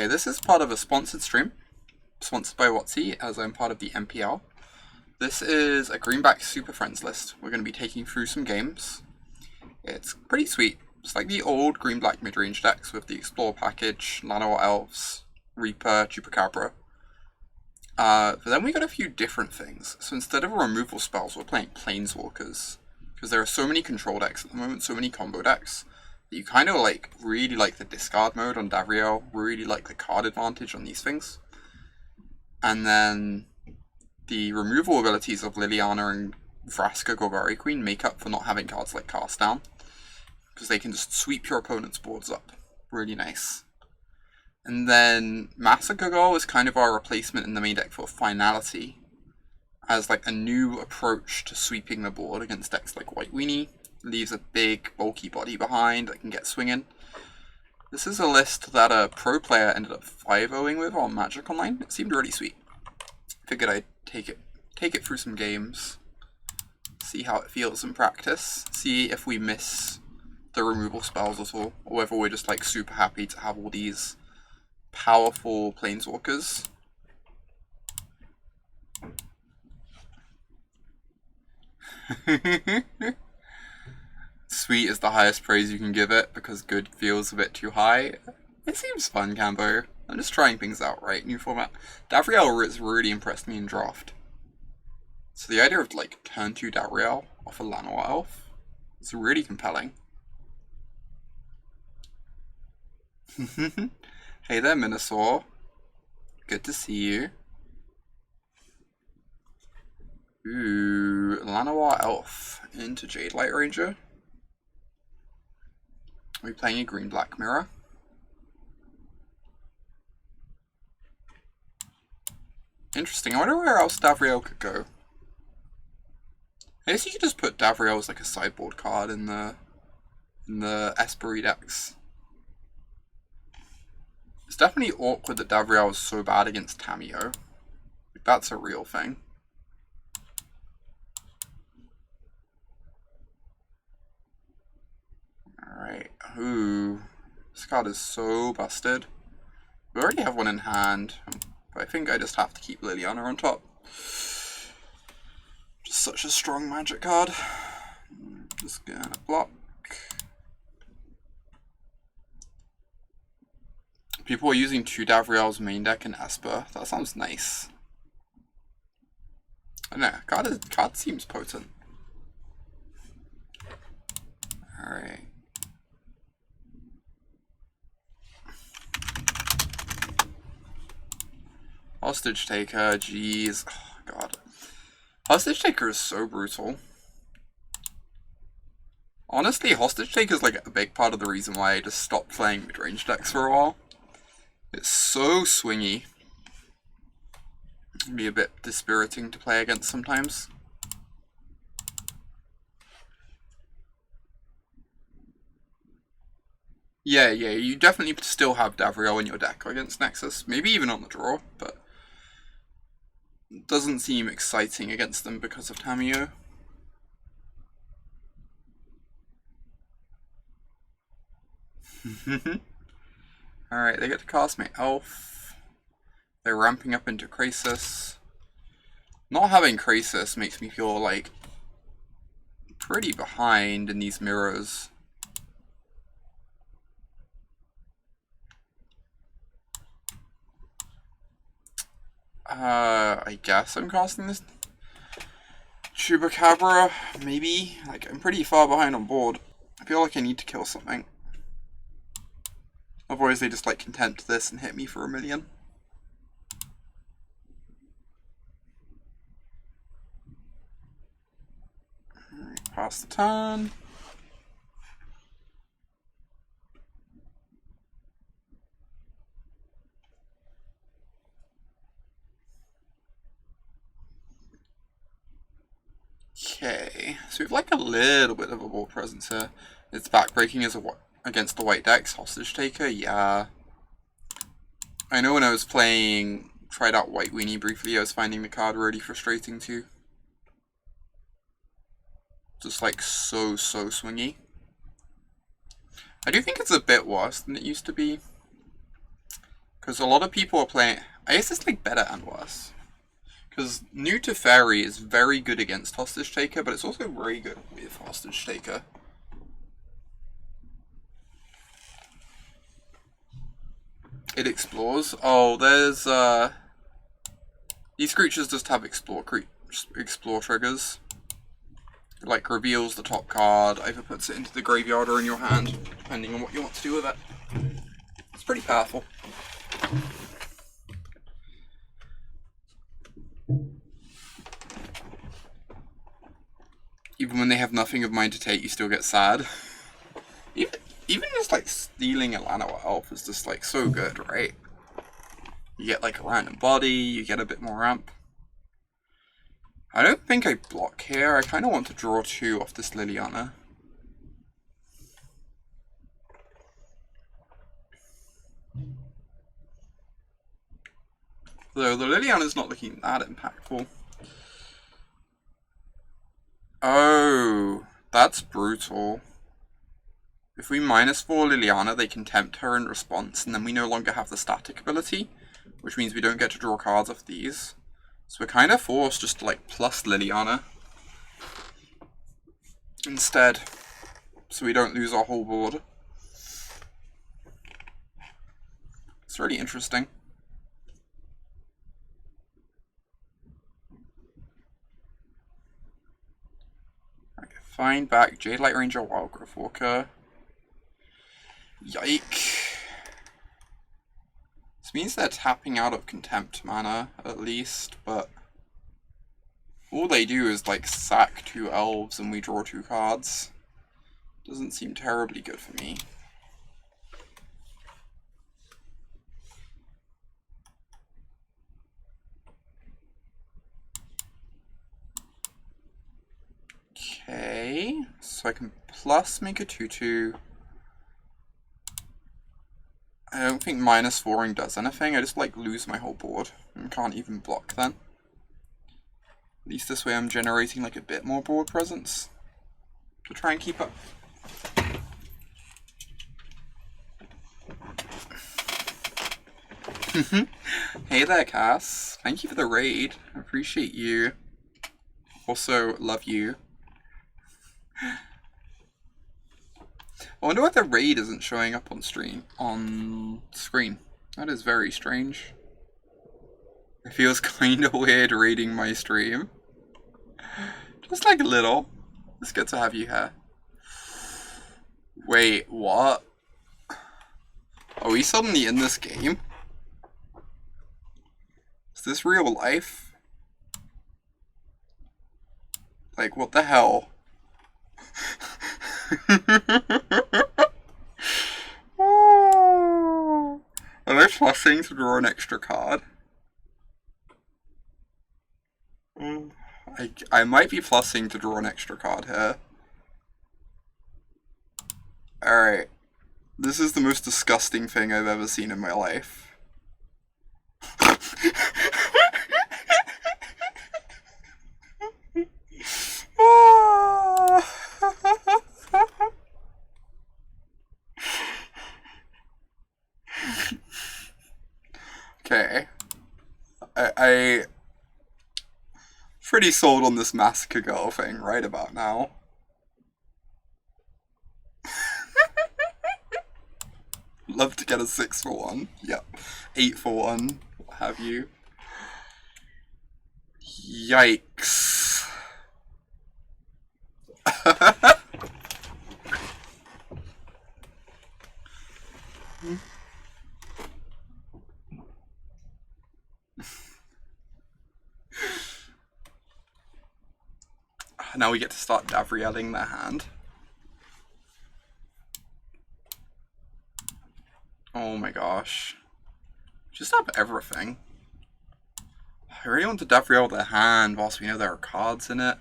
Okay, this is part of a sponsored stream, sponsored by Bo3, as I'm part of the MPL. This is a Greenback Super Friends list. We're going to be taking through some games. It's pretty sweet. It's like the old Green-Black mid-range decks with the Explore package, Llanowar Elves, Reaper, Chupacabra. But then we got a few different things. So instead of removal spells, we're playing planeswalkers. Because there are so many control decks at the moment, so many combo decks, that you kind of really like the discard mode on Davriel, really like the card advantage on these things. And then the removal abilities of Liliana and Vraska Golgari Queen make up for not having cards like Cast Down, because they can just sweep your opponent's boards up. Really nice. And then Massacre Girl is kind of our replacement in the main deck for Finality, as like a new approach to sweeping the board against decks like White Weenie. Leaves a big, bulky body behind that can get swinging. This is a list that a pro player ended up 5-0ing with on Magic Online. It seemed really sweet. Figured I'd take it through some games, see how it feels in practice, see if we miss the removal spells at all, or whether we're just like super happy to have all these powerful planeswalkers. Sweet is the highest praise you can give it, because good feels a bit too high. It seems fun, Cambo. I'm just trying things out, right? New format. Davriel has really impressed me in draft. So the idea of like turn 2 Davriel off a Llanowar Elf is really compelling. Hey there, Minosaur. Good to see you. Ooh, Llanowar Elf into Jadelight Ranger. Are we playing a green-black mirror? Interesting. I wonder where else Davriel could go. I guess you could just put Davriel as like a sideboard card in the Espery decks. It's definitely awkward that Davriel is so bad against Tamiyo. Like, that's a real thing. Alright, ooh, this card is so busted. We already have one in hand, but I think I just have to keep Liliana on top. Just such a strong magic card. Just gonna block. People are using 2 Davriel's main deck in Esper. That sounds nice. I don't know, card seems potent. Alright. Hostage Taker, jeez. Oh, God. Hostage Taker is so brutal. Honestly, Hostage Taker is like a big part of the reason why I just stopped playing mid-range decks for a while. It's so swingy. It can be a bit dispiriting to play against sometimes. Yeah, you definitely still have Davriel in your deck against Nexus. Maybe even on the draw, but it doesn't seem exciting against them because of Tamiyo. Alright, they get to cast my Elf. They're ramping up into Krasis. Not having Krasis makes me feel like pretty behind in these mirrors. I guess I'm casting this Chupacabra, maybe? Like, I'm pretty far behind on board. I feel like I need to kill something. Otherwise they just like Contempt this and hit me for 1,000,000. Alright, pass the turn. Okay, so we have like a little bit of a board presence here. It's backbreaking as against the white decks. Hostage Taker, yeah. I know when I was tried out White Weenie briefly, I was finding the card really frustrating too. Just like so swingy. I do think it's a bit worse than it used to be. Because a lot of people are playing... I guess it's like better and worse. Because New to Fairy is very good against Hostage Taker, but it's also very good with Hostage Taker. It explores. Oh, there's these creatures just have explore triggers. It, like, reveals the top card, either puts it into the graveyard or in your hand, depending on what you want to do with it. It's pretty powerful. Even when they have nothing of mine to take, you still get sad. Even just, like, stealing a Llanowar Elf is just, like, so good, right? You get, like, a random body, you get a bit more ramp. I don't think I block here. I kind of want to draw 2 off this Liliana. Though the Liliana's not looking that impactful. Oh, that's brutal. If we -4 Liliana, they Contempt her in response, and then we no longer have the static ability, which means we don't get to draw cards off these. So we're kind of forced just to, like, plus Liliana instead, so we don't lose our whole board. It's really interesting. Okay, find back Jadelight Ranger, Wildgrowth Walker. Yike. This means they're tapping out of Contempt mana, at least, but all they do is, like, sack 2 elves and we draw 2 cards. Doesn't seem terribly good for me. Okay, so I can plus make a 2/2. I don't think -4ing does anything. I just, like, lose my whole board and can't even block then. At least this way I'm generating, like, a bit more board presence to try and keep up. Hey there, Cass. Thank you for the raid. I appreciate you. Also, love you. I wonder why the raid isn't showing up on screen. That is very strange. It feels kind of weird raiding my stream. Just like a little. It's good to have you here. Wait, what? Are we suddenly in this game? Is this real life? Like, what the hell? Oh. Am I flushing to draw an extra card? I might be plussing to draw an extra card here. Alright. This is the most disgusting thing I've ever seen in my life. Okay. I pretty sold on this Massacre Girl thing right about now. Love to get a 6 for 1. Yep. 8 for 1. What have you. Yikes. Now we get to start Davrieling their hand. Oh my gosh. Just have everything. I really want to Davriel their hand whilst we know there are cards in it.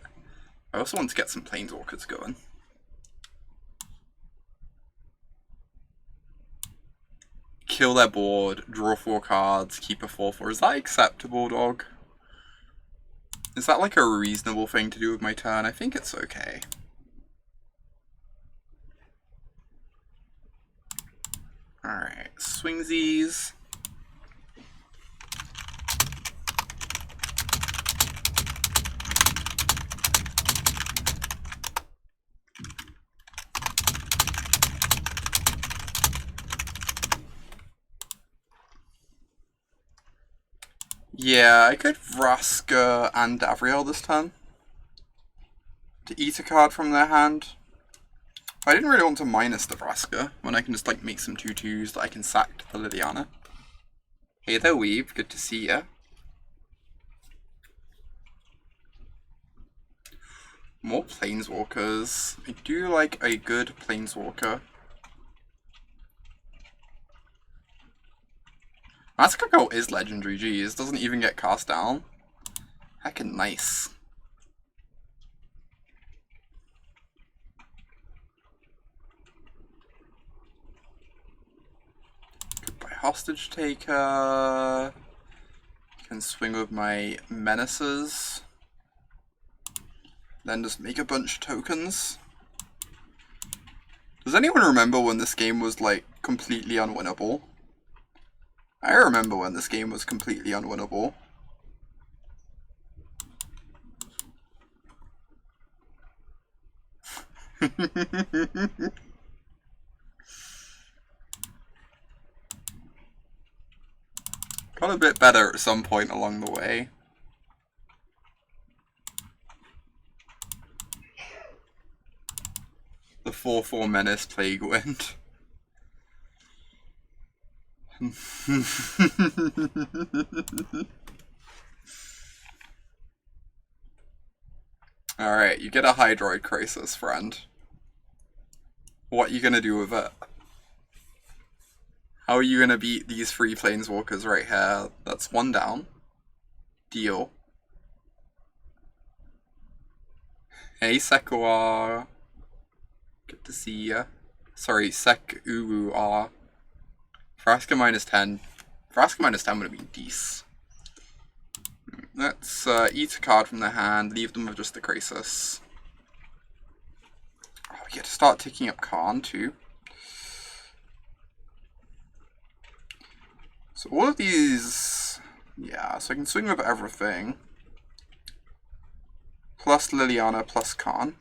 I also want to get some planeswalkers going. Kill their board, draw 4 cards, keep a 4/4. Is that acceptable, dog? Is that like a reasonable thing to do with my turn? I think it's okay. Alright, swingsies. Yeah, I could Vraska and Davriel this turn to eat a card from their hand. I didn't really want to minus the Vraska when I can just like make some 2/2s that I can sack to the Liliana. Hey there, Weave. Good to see ya. More planeswalkers. I do like a good planeswalker. Massacre Girl is legendary, geez. Doesn't even get cast down. Heckin' nice. Goodbye, Hostage Taker. Can swing with my Menaces. Then just make a bunch of tokens. Does anyone remember when this game was like completely unwinnable? I remember when this game was completely unwinnable. Got a bit better at some point along the way. The 4/4 Menace Plague Wind. Alright, you get a Hydroid Crisis, friend. What are you gonna do with it? How are you gonna beat these 3 planeswalkers right here? That's 1 down. Deal. Hey, Sekua. Good to see ya. Sorry, Sek-Uwu-Ah. Vraska -10. Vraska -10 would have been decent. Let's eat a card from their hand, leave them with just the Crisis. Oh, we get to start ticking up Karn too. So all of these, yeah, so I can swing with everything. Plus Liliana, plus Karn.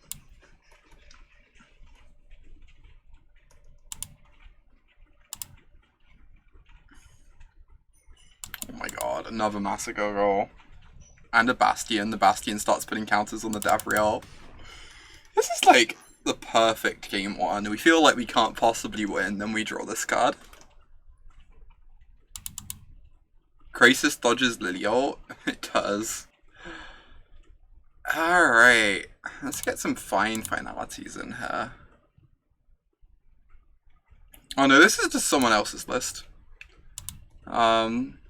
Oh my god, another Massacre Girl. And a Bastion. The Bastion starts putting counters on the Davriel. This is like the perfect game 1. We feel like we can't possibly win, then we draw this card. Crisis dodges Liliol. It does. Alright. Let's get some fine finalities in here. Oh no, this is just someone else's list.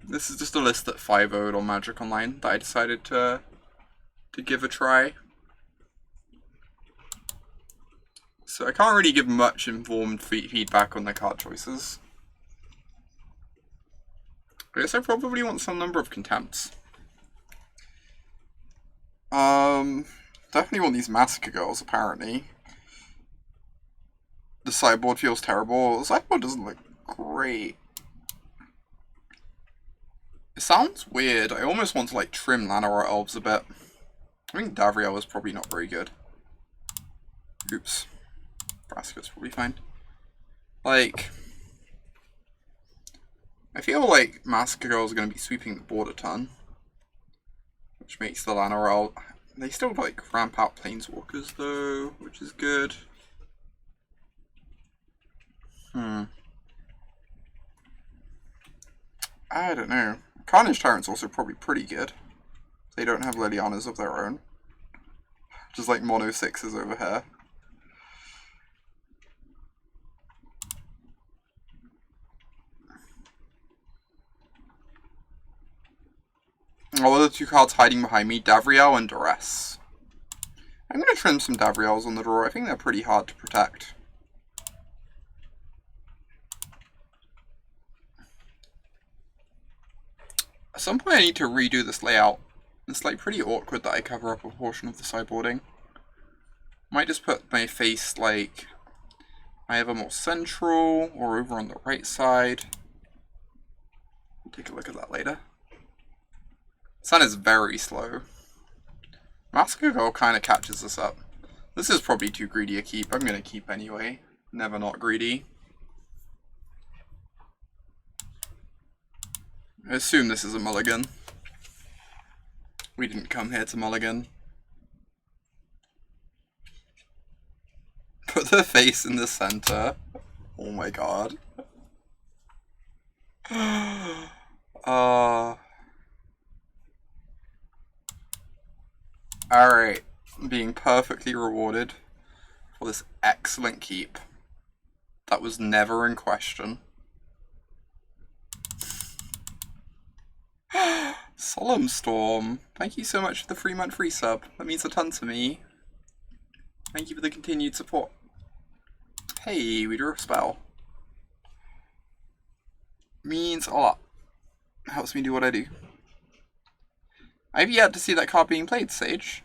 This is just a list that 5-0'd on Magic Online that I decided to give a try. So I can't really give much informed feedback on the card choices. I guess I probably want some number of Contempts. Definitely want these Massacre Girls, apparently. The sideboard feels terrible. The sideboard doesn't look great. It sounds weird. I almost want to like trim Llanowar Elves a bit. I think Davriel is probably not very good. Oops. Vraska's probably fine. Like, I feel like Massacre Girl is going to be sweeping the board a ton. Which makes the Llanowar Elves... They still like ramp out Planeswalkers though, which is good. I don't know. Carnage Tyrant's also probably pretty good. They don't have Lilianas of their own. Just like mono 6s over here. Oh, what are the 2 cards hiding behind me? Davriel and Duress. I'm going to trim some Davriels on the draw. I think they're pretty hard to protect. At some point I need to redo this layout. It's like pretty awkward that I cover up a portion of the sideboarding. Might just put my face like either more central or over on the right side. We'll take a look at that later. Sun is very slow. Massacre Girl kind of catches us up. This is probably too greedy a keep. I'm going to keep anyway. Never not greedy. I assume this is a mulligan. We didn't come here to mulligan. Put the face in the center. Oh my god. Alright. Being perfectly rewarded for this excellent keep. That was never in question. Solemn Storm. Thank you so much for the 3-month free sub. That means a ton to me. Thank you for the continued support. Hey, we drew a spell. Means a lot. Helps me do what I do. I've yet to see that card being played, Sage.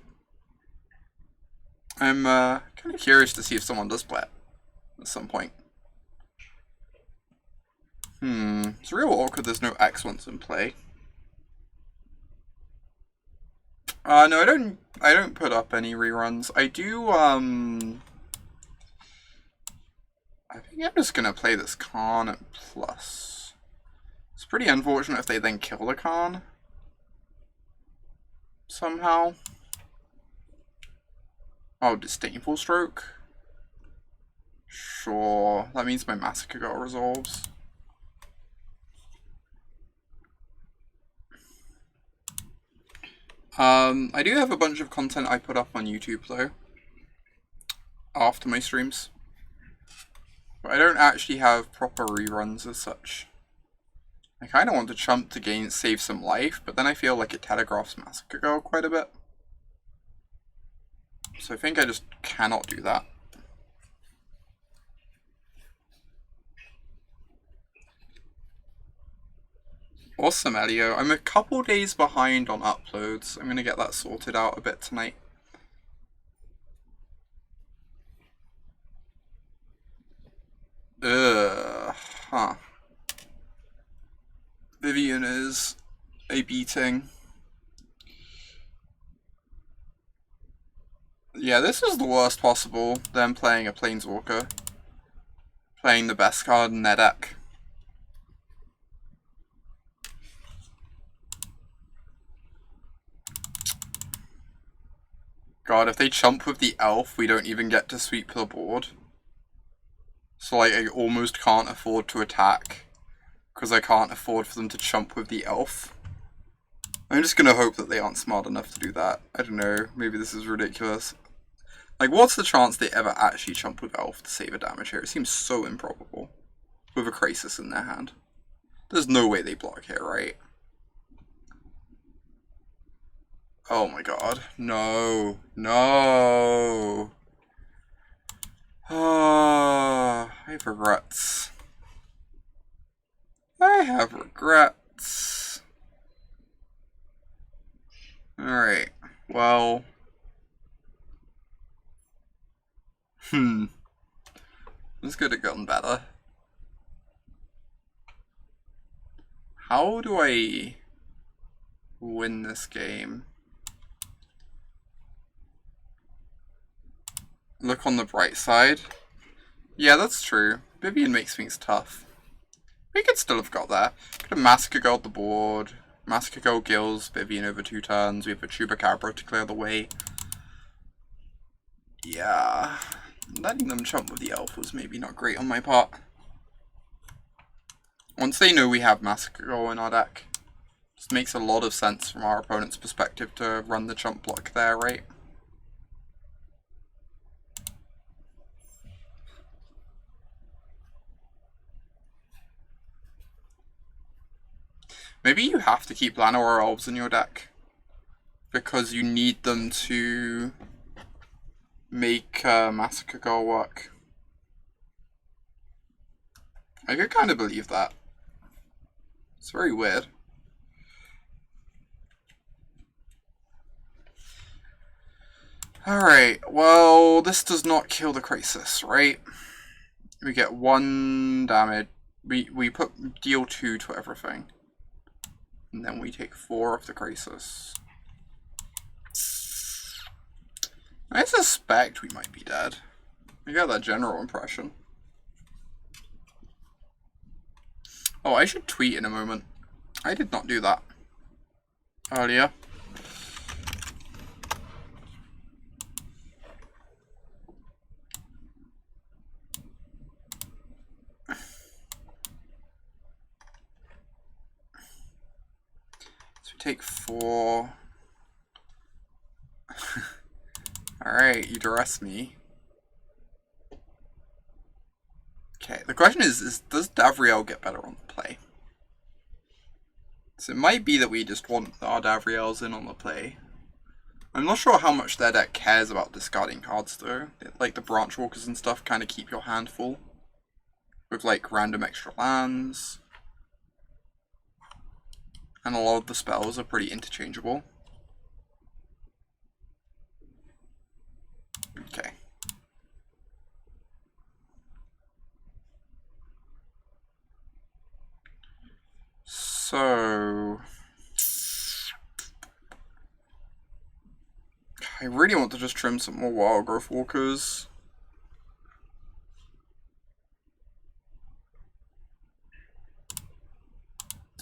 I'm kind of curious to see if someone does play it at some point. It's real awkward there's no excellence in play. No, I don't put up any reruns. I do, I think I'm just gonna play this Karn at plus. It's pretty unfortunate if they then kill the Karn. Somehow. Oh, Disdainful Stroke? Sure, that means my Massacre Girl resolves. I do have a bunch of content I put up on YouTube though, after my streams. But I don't actually have proper reruns as such. I kind of want to chump to save some life, but then I feel like it telegraphs Massacre Girl quite a bit. So I think I just cannot do that. Awesome, Elio. I'm a couple days behind on uploads. I'm going to get that sorted out a bit tonight. Huh. Vivien is a beating. Yeah, this is the worst possible, them playing a planeswalker. Playing the best card in their deck. God, if they chump with the elf, we don't even get to sweep the board. So, like, I almost can't afford to attack, because I can't afford for them to chump with the elf. I'm just gonna hope that they aren't smart enough to do that. I don't know, maybe this is ridiculous. Like, what's the chance they ever actually chump with elf to save a damage here? It seems so improbable. With a Crisis in their hand. There's no way they block here, right? Oh my god. No. No. I have regrets. I have regrets. Alright. Well. This could have gotten better. How do I win this game? Look on the bright side. Yeah, that's true. Vivien makes things tough. We could still have got there. Could have Massacre Girl the board. Massacre Girl gills Vivien over 2 turns. We have a Chupacabra to clear the way. Yeah. Letting them chump with the elf was maybe not great on my part. Once they know we have Massacre Girl in our deck, it just makes a lot of sense from our opponent's perspective to run the chump block there, right? Maybe you have to keep Llanowar Elves in your deck, because you need them to make Massacre Girl work. I could kind of believe that. It's very weird. Alright, well, this does not kill the Crisis, right? We get 1 damage. We deal 2 to everything. And then we take 4 off the Crisis. I suspect we might be dead. I got that general impression. Oh, I should tweet in a moment. I did not do that earlier. Take 4. Alright, you duress me. Okay, the question is does Davriel get better on the play? So it might be that we just want our Davriels in on the play. I'm not sure how much their deck cares about discarding cards though. Like the Branchwalkers and stuff kind of keep your hand full. With like random extra lands. And a lot of the spells are pretty interchangeable. Okay. So I really want to just trim some more Wildgrowth Walkers.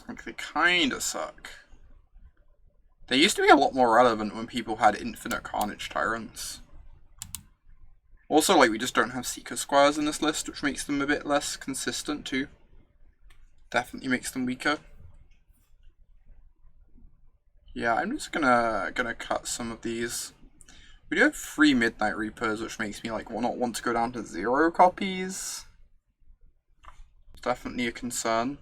Like, they kinda suck. They used to be a lot more relevant when people had infinite Carnage Tyrants. Also, like, we just don't have Seeker Squires in this list, which makes them a bit less consistent too. Definitely makes them weaker. Yeah, I'm just gonna cut some of these. We do have 3 Midnight Reapers, which makes me like not want to go down to 0 copies. Definitely a concern.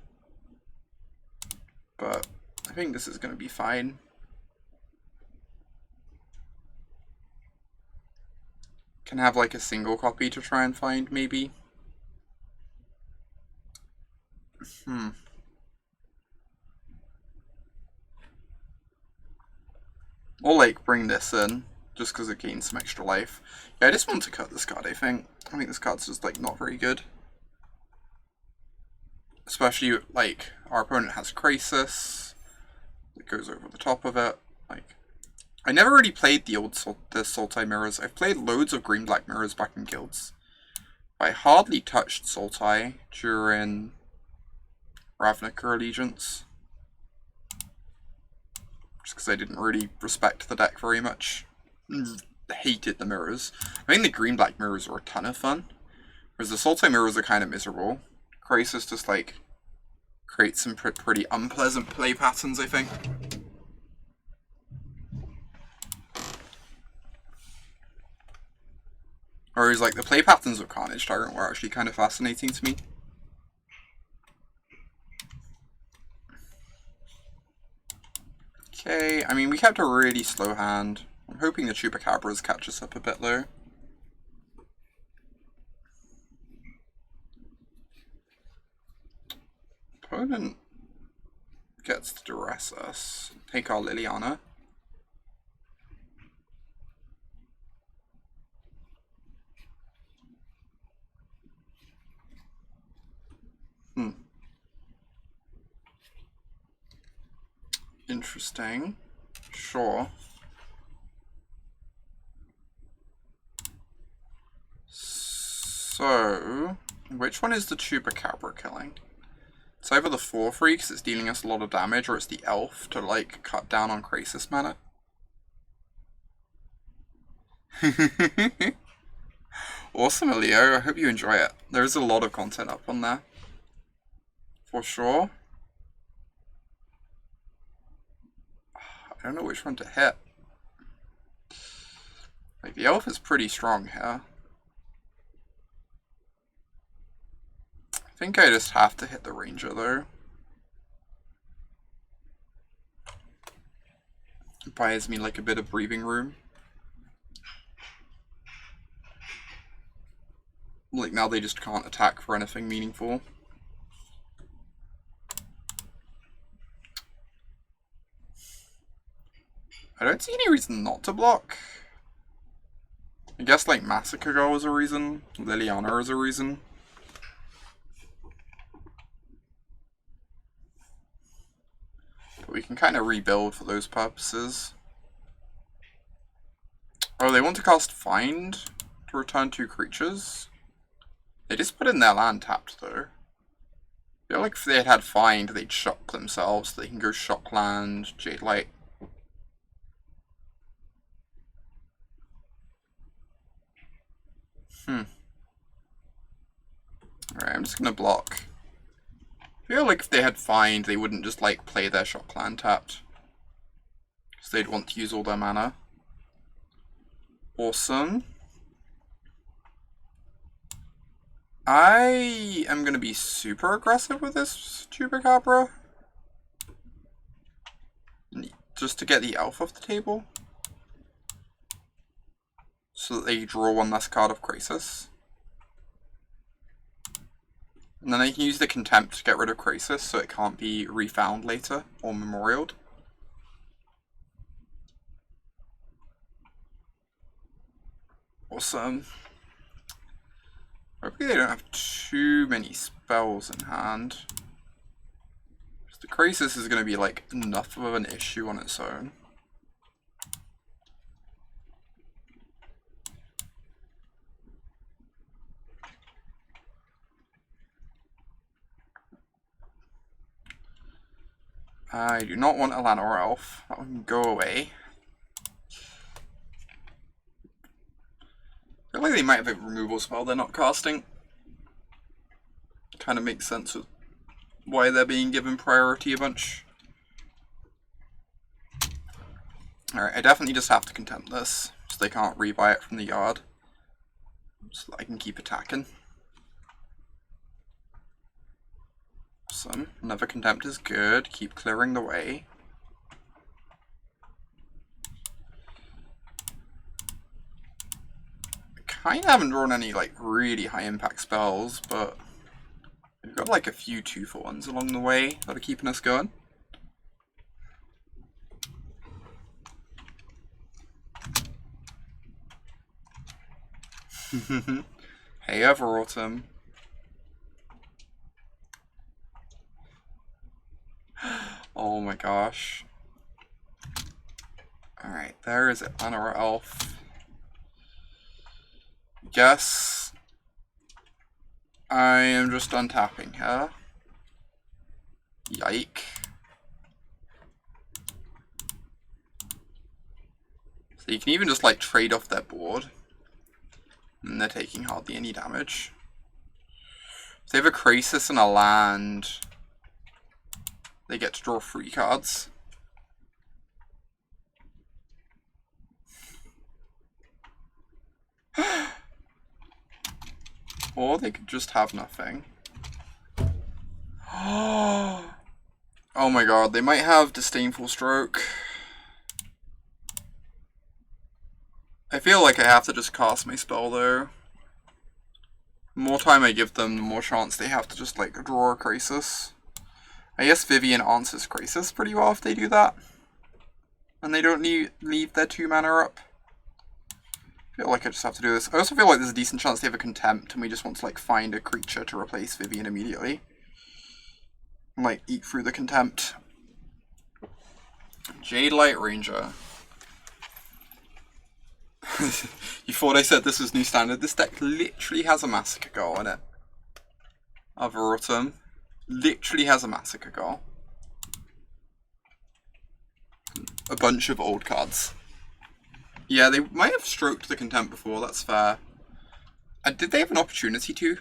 But I think this is gonna be fine. Can have like a single copy to try and find, maybe. Or like bring this in, just because it gains some extra life. Yeah, I just want to cut this card, I think. I think this card's just like not very good. Especially like our opponent has Crisis. It goes over the top of it. Like, I never really played the Sultai mirrors. I've played loads of green-black mirrors back in guilds. I hardly touched Sultai during Ravenous Allegiance. Just because I didn't really respect the deck very much. Hated the mirrors. I mean, the green-black mirrors are a ton of fun. Whereas the Sultai mirrors are kind of miserable. Crisis just, like, creates some pretty unpleasant play patterns, I think. Whereas, like, the play patterns of Carnage Tyrant were actually kind of fascinating to me. Okay, I mean, we kept a really slow hand. I'm hoping the Chupacabras catch us up a bit, though. Opponent gets to duress us. Take our Liliana. Interesting. Sure. So, which one is the Chupacabra killing? It's either the 4/3 because it's dealing us a lot of damage, or it's the elf to like cut down on Crisis mana. Awesome, Leo. I hope you enjoy it. There's a lot of content up on there. For sure. I don't know which one to hit. Like, the elf is pretty strong here. I think I just have to hit the ranger, though. It buys me, like, a bit of breathing room. Like, now they just can't attack for anything meaningful. I don't see any reason not to block. I guess, like, Massacre Girl is a reason. Liliana is a reason. But we can kind of rebuild for those purposes. Oh, they want to cast Find to return 2 creatures? They just put in their land tapped, though. I feel like if they had had Find, they'd shock themselves, so they can go shock land, Jadelight. Alright, I'm just gonna block. I feel like if they had Find, they wouldn't just, like, play their shock land tapped. So they'd want to use all their mana. Awesome. I am going to be super aggressive with this Chupacabra. Just to get the elf off the table. So that they draw one less card of Crisis. And then I can use the Contempt to get rid of Crisis so it can't be refound later or memorialed. Awesome. Hopefully they don't have too many spells in hand. The Crisis is going to be like enough of an issue on its own. I do not want a Llanowar Elf. That one can go away. I feel like they might have a removal spell they're not casting. Kind of makes sense with why they're being given priority a bunch. Alright, I definitely just have to Contempt this, so they can't rebuy it from the yard. So that I can keep attacking. Awesome. Another Contempt is good. Keep clearing the way. I kind of haven't drawn any like really high impact spells, but we've got like a few 2-for-1s along the way that are keeping us going. Hey, Overautumn. Oh my gosh. Alright, there is it. Llanowar Elf. Guess I am just untapping her. Yike. So you can even just like trade off their board. And they're taking hardly any damage. If they have a Crisis and a land, they get to draw 3 cards. Or they could just have nothing. Oh my god, they might have Disdainful Stroke. I feel like I have to just cast my spell though. The more time I give them, the more chance they have to just like draw a Crisis. I guess Vivien answers Crisis pretty well if they do that. And they don't leave their 2 mana up. I feel like I just have to do this. I also feel like there's a decent chance they have a Contempt and we just want to like find a creature to replace Vivien immediately. And like eat through the Contempt. Jadelight Ranger. You thought I said this was new standard? This deck literally has a Massacre Girl in it. Overautumn. Literally has a Massacre Girl. A bunch of old cards. Yeah, they might have stroked the Contempt before, that's fair. Did they have an opportunity to?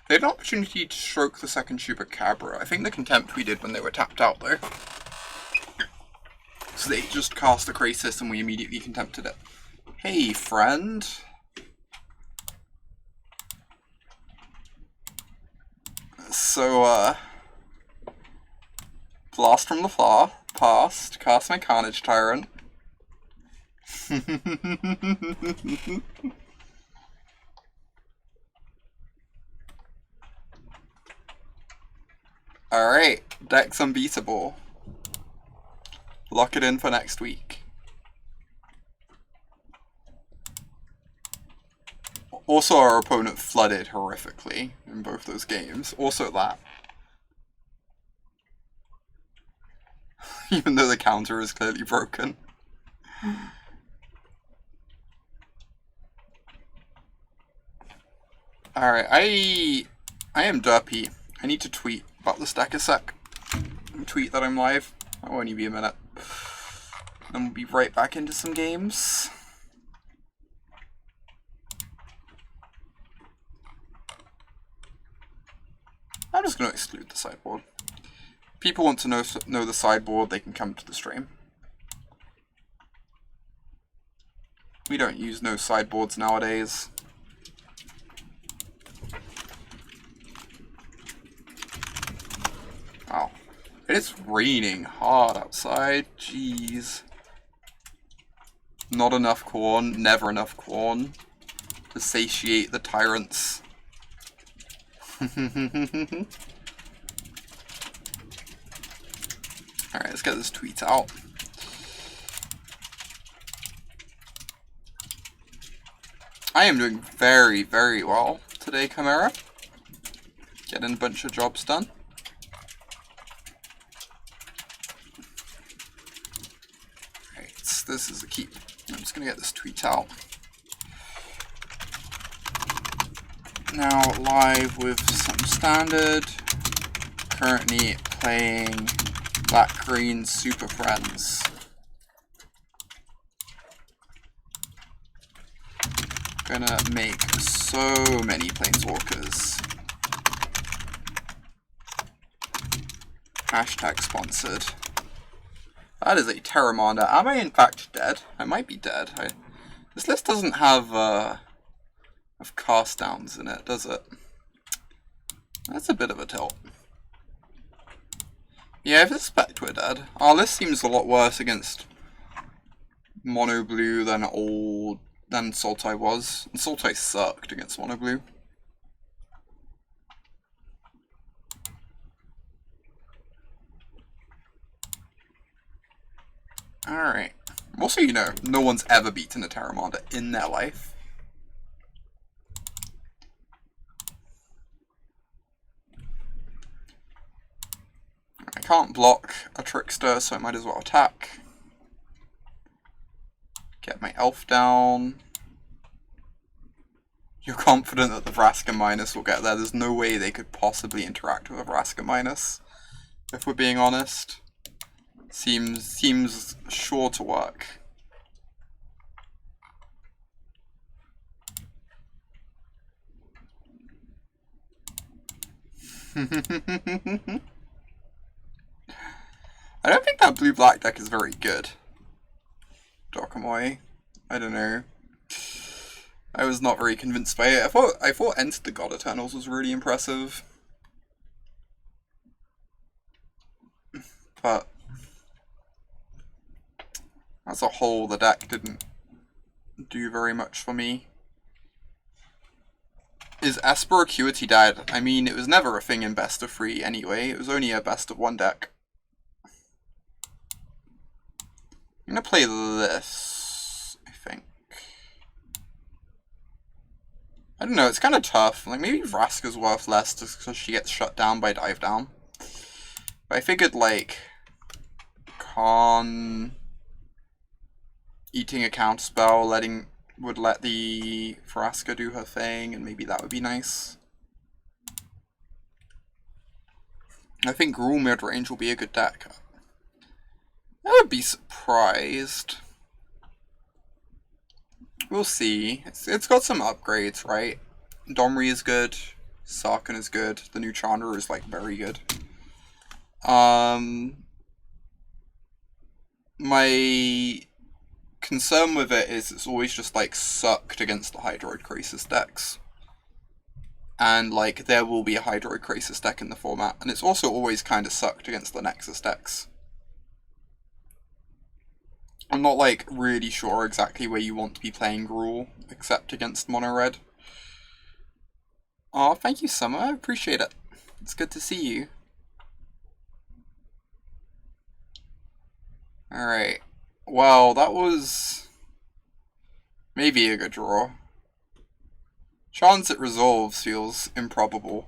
They had an opportunity to stroke the second Chupacabra. I think the Contempt we did when they were tapped out though. So they just cast the Crisis and we immediately Contempted it. Hey, friend. So, blast from the past, cast my Carnage Tyrant. Alright, deck's unbeatable. Lock it in for next week. Also, our opponent flooded horrifically in both those games. Also that. Even though the counter is clearly broken. Alright, I am derpy. I need to tweet about this deck a sec. Tweet that I'm live. That won't even be a minute. Then we'll be right back into some games. I'm just going to exclude the sideboard. People want to know the sideboard, they can come to the stream. We don't use no sideboards nowadays. Wow. It is raining hard outside. Jeez. Not enough corn. Never enough corn to satiate the tyrants. Alright, let's get this tweet out. I am doing very, very well today, Chimera. Getting a bunch of jobs done. Right, this is the keep. I'm just gonna get this tweet out. Now live with some standard. Currently playing Black-Green Superfriends. Gonna make so many planeswalkers. Hashtag sponsored. That is a Terramanda. Am I in fact dead? I might be dead. This list doesn't have of cast downs in it, does it? That's a bit of a tilt. Yeah, I suspect we're dead. Our list seems a lot worse against mono blue than Sultai was. And Sultai sucked against mono blue. Alright. Also, you know, no one's ever beaten a Terramanda in their life. I can't block a Trickster, so I might as well attack. Get my elf down. You're confident that the Vraska minus will get there. There's no way they could possibly interact with a Vraska minus, if we're being honest. Seems sure to work. I don't think that blue-black deck is very good. Dokamoy. I don't know. I was not very convinced by it. I thought Enter the God Eternals was really impressive. But as a whole, the deck didn't do very much for me. Is Esper Acuity dead? I mean, it was never a thing in best of 3 anyway. It was only a best of 1 deck. I'm gonna play this, I think. I don't know, it's kind of tough. Like, maybe Vraska's worth less just because she gets shut down by Dive Down. But I figured, like, Karn eating a counterspell would let the Vraska do her thing, and maybe that would be nice. I think Gruul mid-range will be a good deck. I would be surprised. We'll see. It's got some upgrades, right? Domri is good. Sarkhan is good. The new Chandra is, like, very good. My concern with it is it's always just, like, sucked against the Hydroid Krasis decks. And, like, there will be a Hydroid Krasis deck in the format. And it's also always kind of sucked against the Nexus decks. I'm not, like, really sure exactly where you want to be playing Gruul, except against Mono Red. Aw, thank you, Summer. I appreciate it. It's good to see you. Alright. Well, that was maybe a good draw. Chance it resolves feels improbable.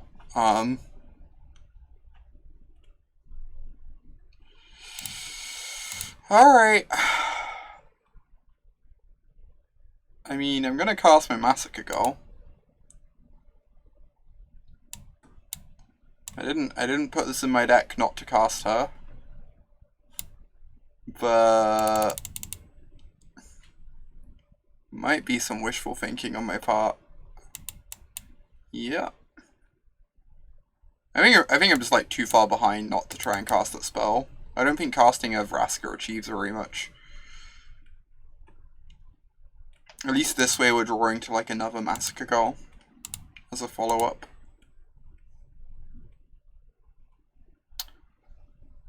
Alright. I mean, I'm gonna cast my Massacre Girl. I didn't put this in my deck not to cast her. But might be some wishful thinking on my part. Yeah. I think I'm just like too far behind not to try and cast that spell. I don't think casting a Vraska achieves very much. At least this way we're drawing to like another Massacre Girl as a follow-up.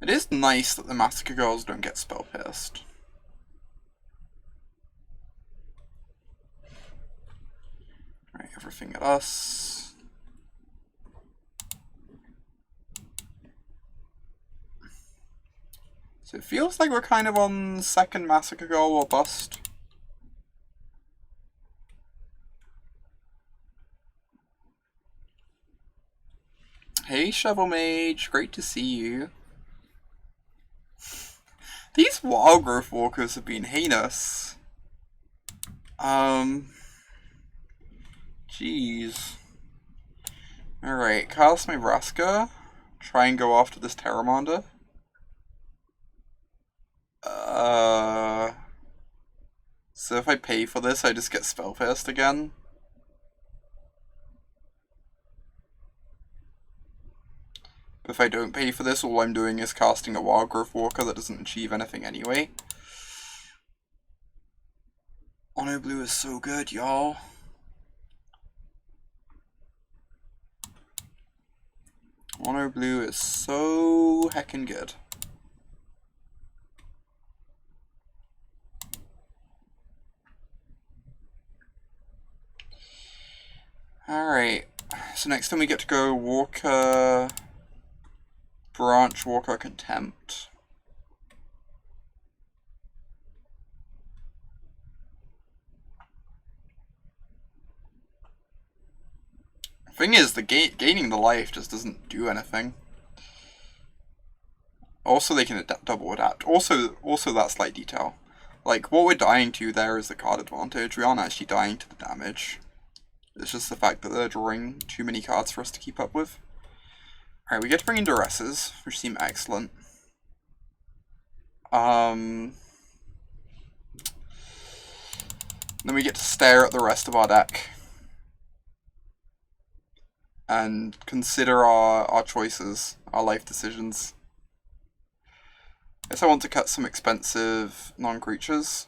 It is nice that the Massacre Girls don't get spell pierced. Alright, everything at us. So it feels like we're kind of on second Massacre Girl or bust. Hey Shadowmage, great to see you. These Wildgrowth Walkers have been heinous. Jeez. Alright, cast my Vraska. Try and go after this Terramander. So if I pay for this, I just get spell pierced again. But if I don't pay for this, all I'm doing is casting a Wildgrowth Walker that doesn't achieve anything anyway. Mono blue is so good, y'all. Mono blue is so heckin' good. Alright, so next time we get to go Walker... Branchwalker Contempt. Thing is, the gaining the life just doesn't do anything. Also, they can double adapt. Also that slight detail. Like, what we're dying to there is the card advantage. We aren't actually dying to the damage. It's just the fact that they're drawing too many cards for us to keep up with. Alright, we get to bring in Duresses, which seem excellent. Then we get to stare at the rest of our deck. And consider our choices, our life decisions. Guess I want to cut some expensive non-creatures.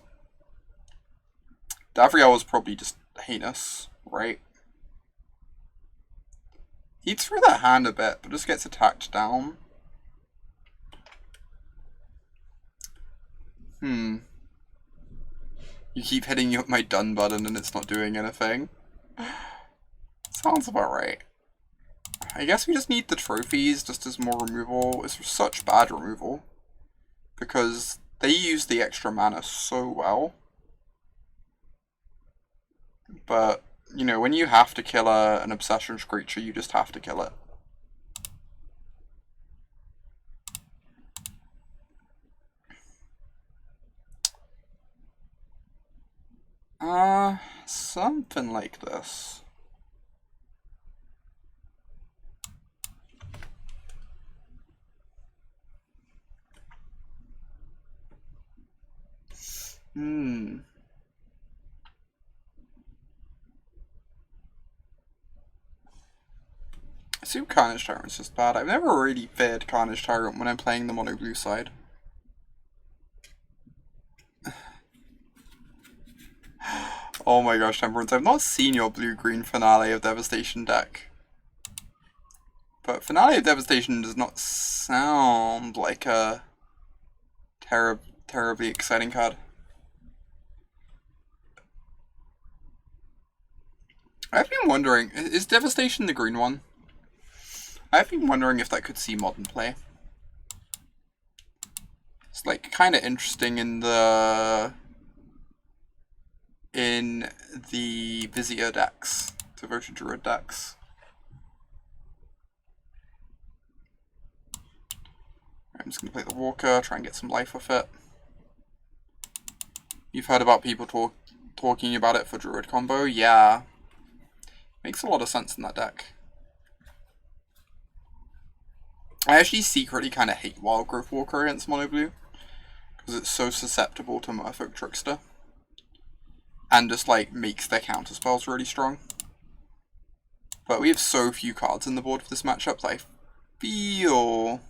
Davriel was probably just heinous, right? He threw that hand a bit, but just gets attacked down. You keep hitting my done button and it's not doing anything. Sounds about right. I guess we just need the trophies just as more removal. It's such bad removal. Because they use the extra mana so well. But, you know, when you have to kill an obsession creature, you just have to kill it. Something like this. I assume Carnage Tyrant's just bad. I've never really feared Carnage Tyrant when I'm playing the mono blue side. Oh my gosh, Temperance, I've not seen your blue-green Finale of Devastation deck. But Finale of Devastation does not sound like a terribly exciting card. I've been wondering, is Devastation the green one? I've been wondering if that could see modern play. It's like kind of interesting in the Vizier decks, Devoted Druid decks. I'm just going to play the Walker, try and get some life off it. You've heard about people talking about it for Druid combo? Yeah. Makes a lot of sense in that deck. I actually secretly kind of hate Wildgrowth Walker against Mono Blue, because it's so susceptible to Merfolk Trickster. And just, like, makes their counterspells really strong. But we have so few cards in the board for this matchup that I feel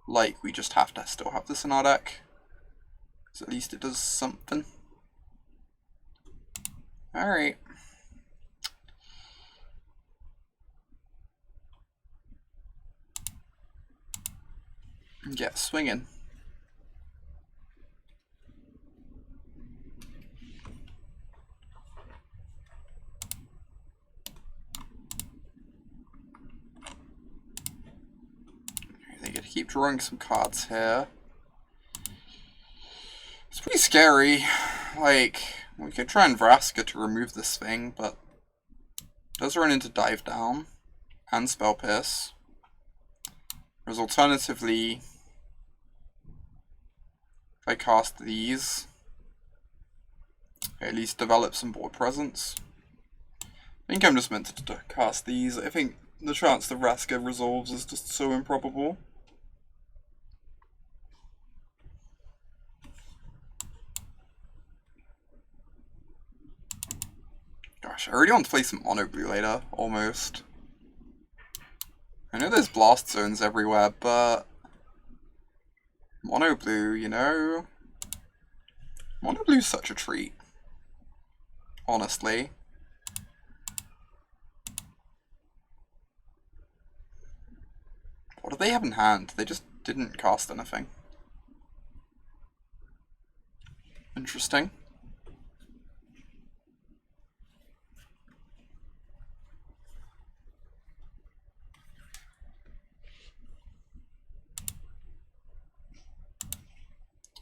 like we just have to still have this in our deck. Because at least it does something. Alright. Get swinging. They get to keep drawing some cards here. It's pretty scary. Like, we could try and Vraska to remove this thing, but it does run into Dive Down and Spell Pierce. Whereas alternatively, if I cast these, I at least develop some board presence. I think I'm just meant to cast these. I think the chance the Vraska resolves is just so improbable. Gosh, I really want to play some mono blue later, almost. I know there's blast zones everywhere, but mono blue, you know? Mono blue's such a treat. Honestly. What do they have in hand? They just didn't cast anything. Interesting.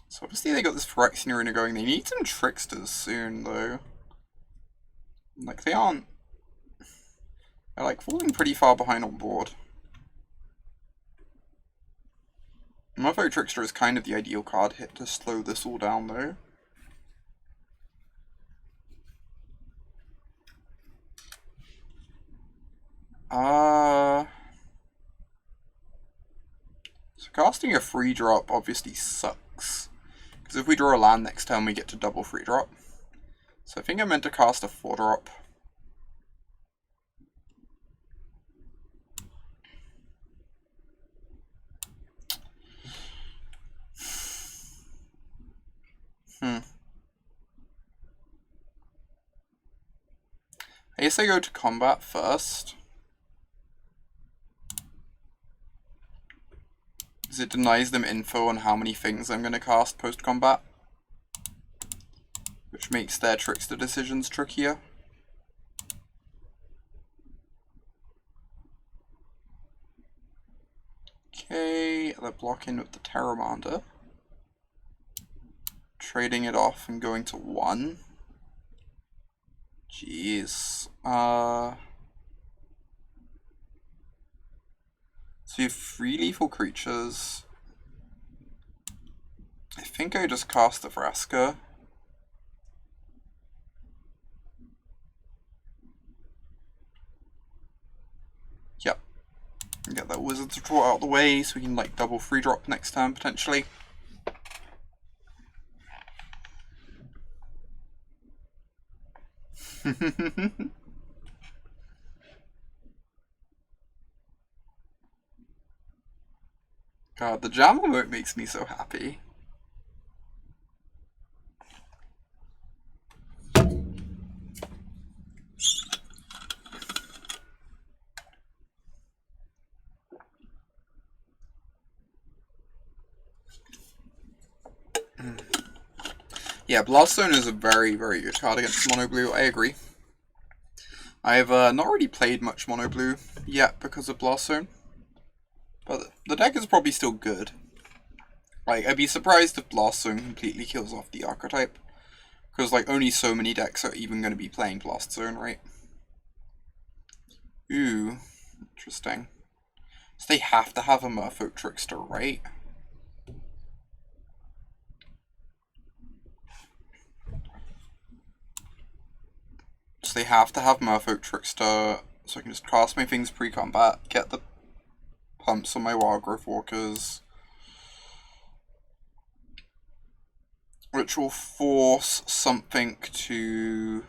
So obviously they got this Phyrexian Arena going. They need some Tricksters soon, though. Like, they aren't... They're, like, falling pretty far behind on board. Merfolk Trickster is kind of the ideal card hit to slow this all down, though. So casting a free drop obviously sucks. Because if we draw a land next turn, we get to double free drop. So I think I meant to cast a 4-drop. I guess I go to combat first. Because it denies them info on how many things I'm going to cast post-combat. Which makes their Trickster decisions trickier. Okay, they're blocking with the Terramander. Trading it off and going to 1. Jeez. So you have 3 lethal creatures. I think I just cast the Vraska. Yep. Get that wizard to draw out of the way so we can like double free drop next turn potentially. God, the jam emote makes me so happy. Yeah, Blast Zone is a very, very good card against Mono Blue, I agree. I've not really played much Mono Blue yet because of Blast Zone. But the deck is probably still good. Like, I'd be surprised if Blast Zone completely kills off the archetype. Because, like, only so many decks are even going to be playing Blast Zone, right? Ooh, interesting. So they have to have a Merfolk Trickster, right? So they have to have Merfolk Trickster, so I can just cast my things pre-combat, get the pumps on my Wildgrowth Walkers, which will force something to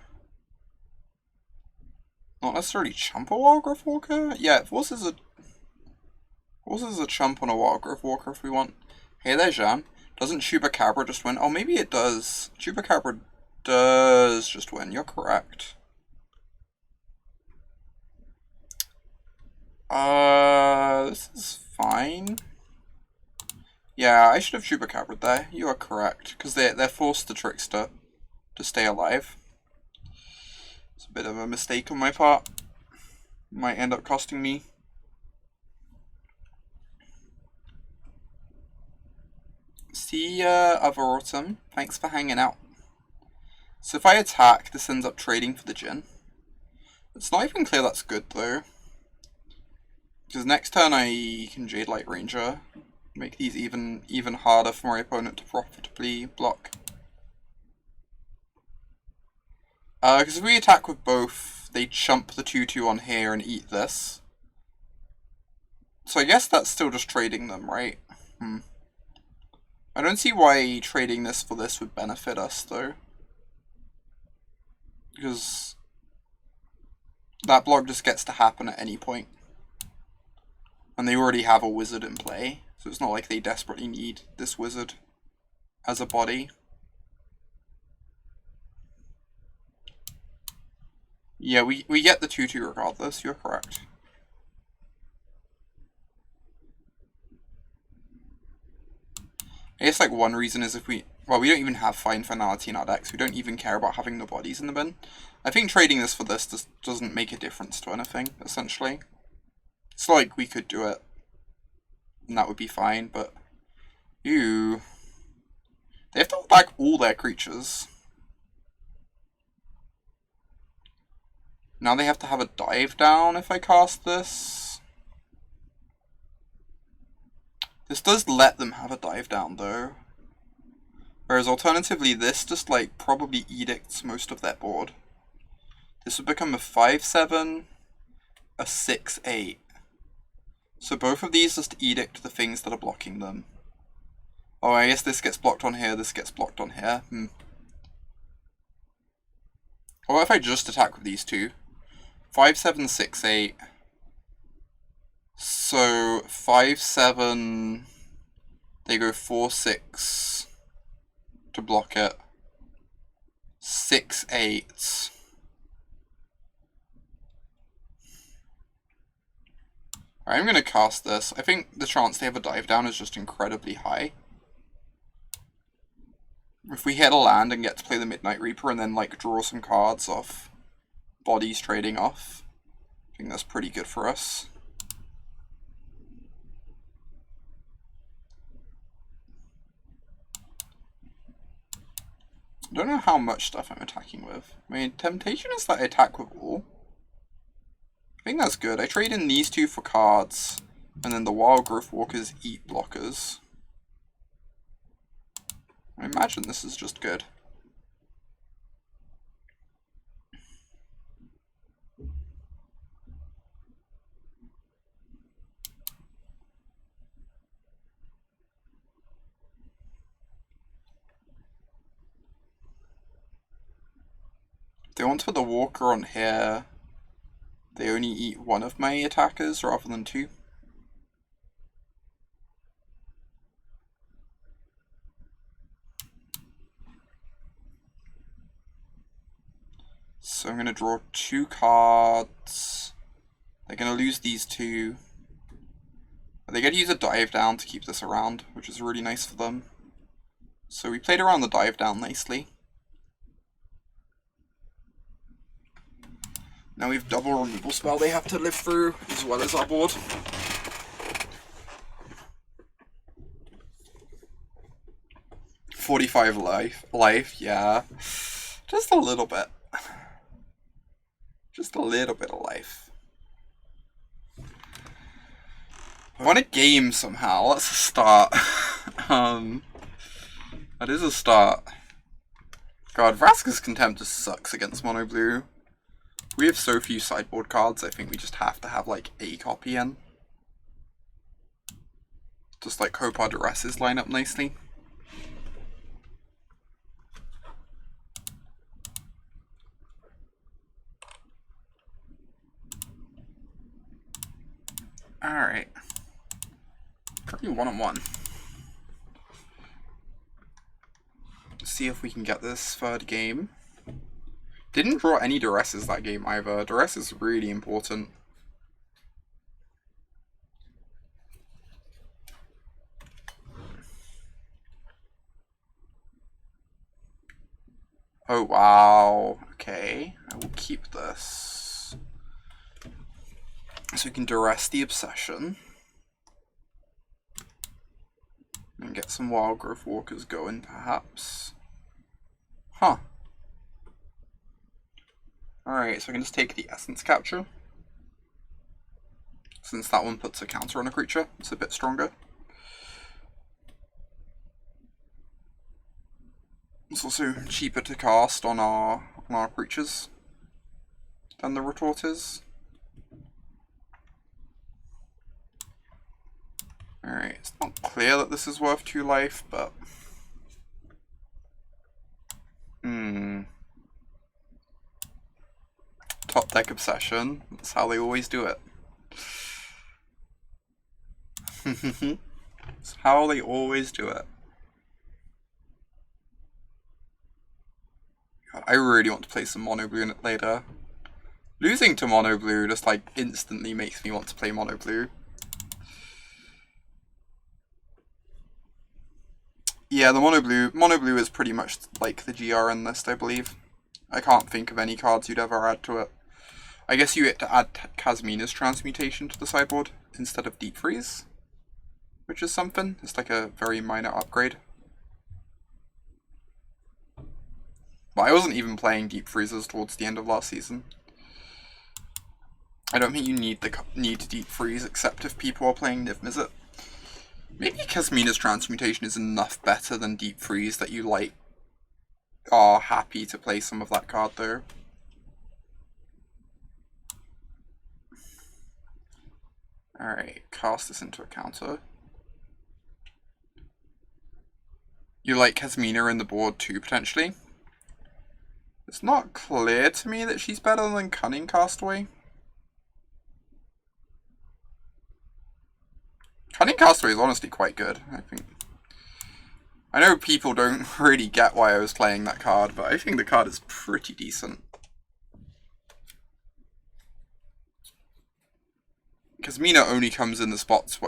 not necessarily chump a Wildgrowth Walker. Yeah, it forces a chump on a Wildgrowth Walker if we want. Hey there, Jean. Doesn't Chupacabra just win? Oh, maybe it does. Chupacabra does just win, you're correct. This is fine. Yeah, I should have Chupacabra there. You are correct, because they're forced the Trickster to stay alive. It's a bit of a mistake on my part. Might end up costing me. See other Autumn. Thanks for hanging out. So if I attack, this ends up trading for the Djinn. It's not even clear that's good though. Because next turn I can Jadelight Ranger. Make these even harder for my opponent to profitably block. Because if we attack with both, they chump the 2/2 on here and eat this. So I guess that's still just trading them, right? I don't see why trading this for this would benefit us, though. Because that block just gets to happen at any point. And they already have a wizard in play, so it's not like they desperately need this wizard as a body. Yeah, we get the 2/2 regardless, you're correct. I guess like one reason is if we don't even have fine finality in our decks, we don't even care about having the bodies in the bin. I think trading this for this just doesn't make a difference to anything, essentially. It's like we could do it, and that would be fine, but they have to hold back all their creatures. Now they have to have a dive down if I cast this. This does let them have a dive down though. Whereas alternatively this just like probably edicts most of their board. This would become a 5/7, a 6/8. So both of these just edict the things that are blocking them. Oh, I guess this gets blocked on here, this gets blocked on here. Or what if I just attack with these two? 5/7, 6/8. So 5/7, they go 4/6 to block it. 6/8. Alright, I'm gonna cast this. I think the chance they have a dive down is just incredibly high. If we hit a land and get to play the Midnight Reaper and then like draw some cards off bodies trading off, I think that's pretty good for us. I don't know how much stuff I'm attacking with. I mean, temptation is that I attack with all. I think that's good. I trade in these two for cards, and then the Wildgrowth Walkers eat blockers. I imagine this is just good. They want to put the Walker on here. They only eat one of my attackers rather than two. So I'm going to draw 2 cards. They're going to lose these 2. They get to use a dive down to keep this around, which is really nice for them. So we played around the dive down nicely. Now we've double removal spell they have to live through, as well as our board. $45 life, yeah. Just a little bit. Just a little bit of life. I want a game somehow, that's a start. That is a start. God, Vraska's Contempt just sucks against mono blue. We have so few sideboard cards, I think we just have to have like a copy in. Just like hope our Duresses line up nicely. Alright. Probably 1-on-1. See if we can get this third game. Didn't draw any Duresses that game either. Duress is really important. Oh wow, okay. I will keep this. So we can Duress the Obsession. And get some Wildgrowth Walkers going, perhaps. Huh. Alright, so I can just take the Essence Capture. Since that one puts a counter on a creature, it's a bit stronger. It's also cheaper to cast on our creatures than the Retort is. Alright, it's not clear that this is worth 2 life, but... Top deck Obsession, that's how they always do it. That's how they always do it. God, I really want to play some mono blue in it later. Losing to mono blue just like instantly makes me want to play mono blue. Yeah, the mono blue is pretty much like the GRN list, I believe. I can't think of any cards you'd ever add to it. I guess you get to add Kasmina's Transmutation to the sideboard instead of Deep Freeze, which is something. It's like a very minor upgrade. But I wasn't even playing Deep Freezes towards the end of last season. I don't think you need to Deep Freeze except if people are playing Niv Mizzet. Maybe Kasmina's Transmutation is enough better than Deep Freeze that you like are happy to play some of that card though. Alright, cast this into a counter. You like Kasmina in the board too, potentially? It's not clear to me that she's better than Cunning Castaway. Cunning Castaway is honestly quite good, I think. I know people don't really get why I was playing that card, but I think the card is pretty decent. Kasmina only comes in the spots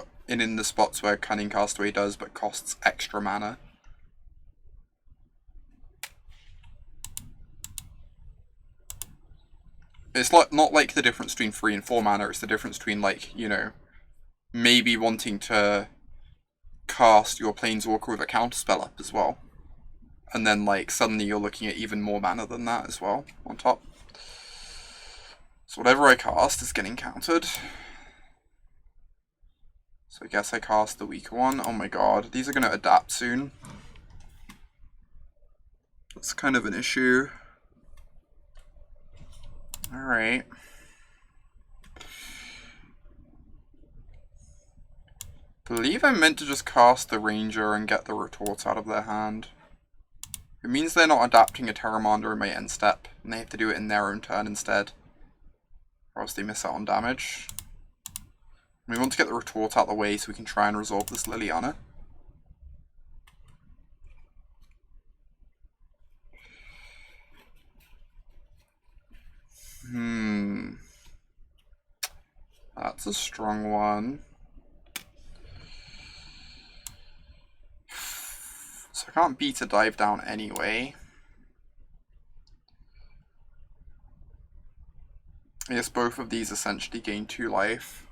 where Cunning Castaway does, but costs extra mana. It's not like the difference between 3 and 4 mana, it's the difference between, like, you know, maybe wanting to cast your Planeswalker with a counterspell up as well. And then, like, suddenly you're looking at even more mana than that as well, on top. So whatever I cast is getting countered. So I guess I cast the weaker one. Oh my god, these are going to adapt soon. That's kind of an issue. Alright. I believe I meant to just cast the Ranger and get the Retort out of their hand. It means they're not adapting a Terramander in my end step, and they have to do it in their own turn instead. Or else they miss out on damage. We want to get the Retort out of the way so we can try and resolve this Liliana. That's a strong one. So I can't beat a dive down anyway. I guess both of these essentially gain 2 life.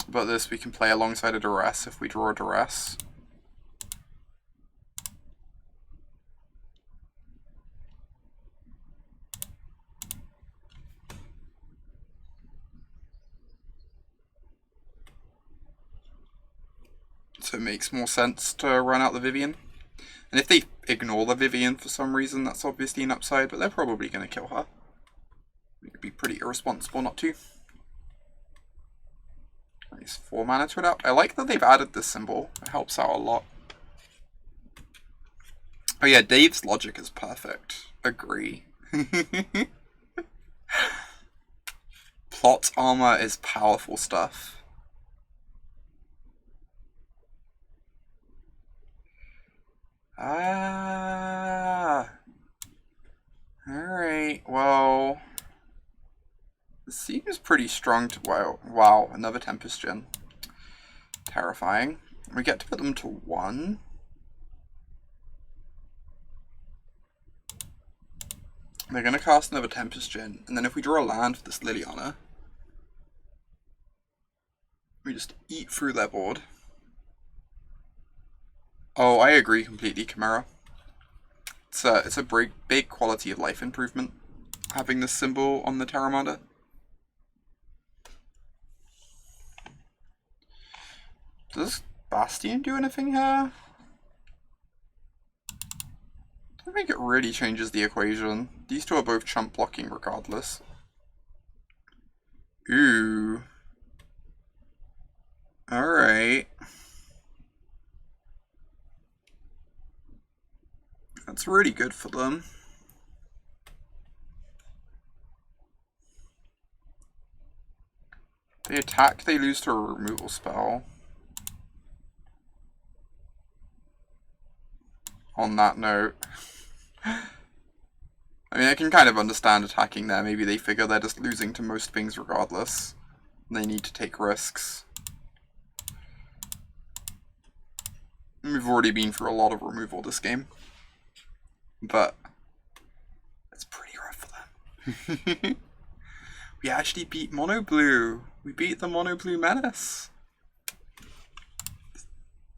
But this we can play alongside a Duress if we draw a Duress. So it makes more sense to run out the Vivien. And if they ignore the Vivien for some reason, that's obviously an upside, but they're probably going to kill her. It'd be pretty irresponsible not to. Nice 4 mana to adapt. I like that they've added this symbol. It helps out a lot. Oh yeah, Dave's logic is perfect. Agree. Plot armor is powerful stuff. Alright, well... This seems pretty strong to... Wow, another Tempest Gen. Terrifying. We get to put them to 1. They're going to cast another Tempest Gen, and then if we draw a land for this Liliana, we just eat through their board. Oh, I agree completely, Chimera. It's a big quality of life improvement, having this symbol on the Terramanda. Does Bastion do anything here? I don't think it really changes the equation. These two are both chump blocking regardless. Ooh. Alright. That's really good for them. They attack, they lose to a removal spell. On that note. I mean, I can kind of understand attacking there. Maybe they figure they're just losing to most things regardless. And they need to take risks. We've already been through a lot of removal this game. But it's pretty rough for them. We actually beat Mono Blue. We beat the Mono Blue Menace.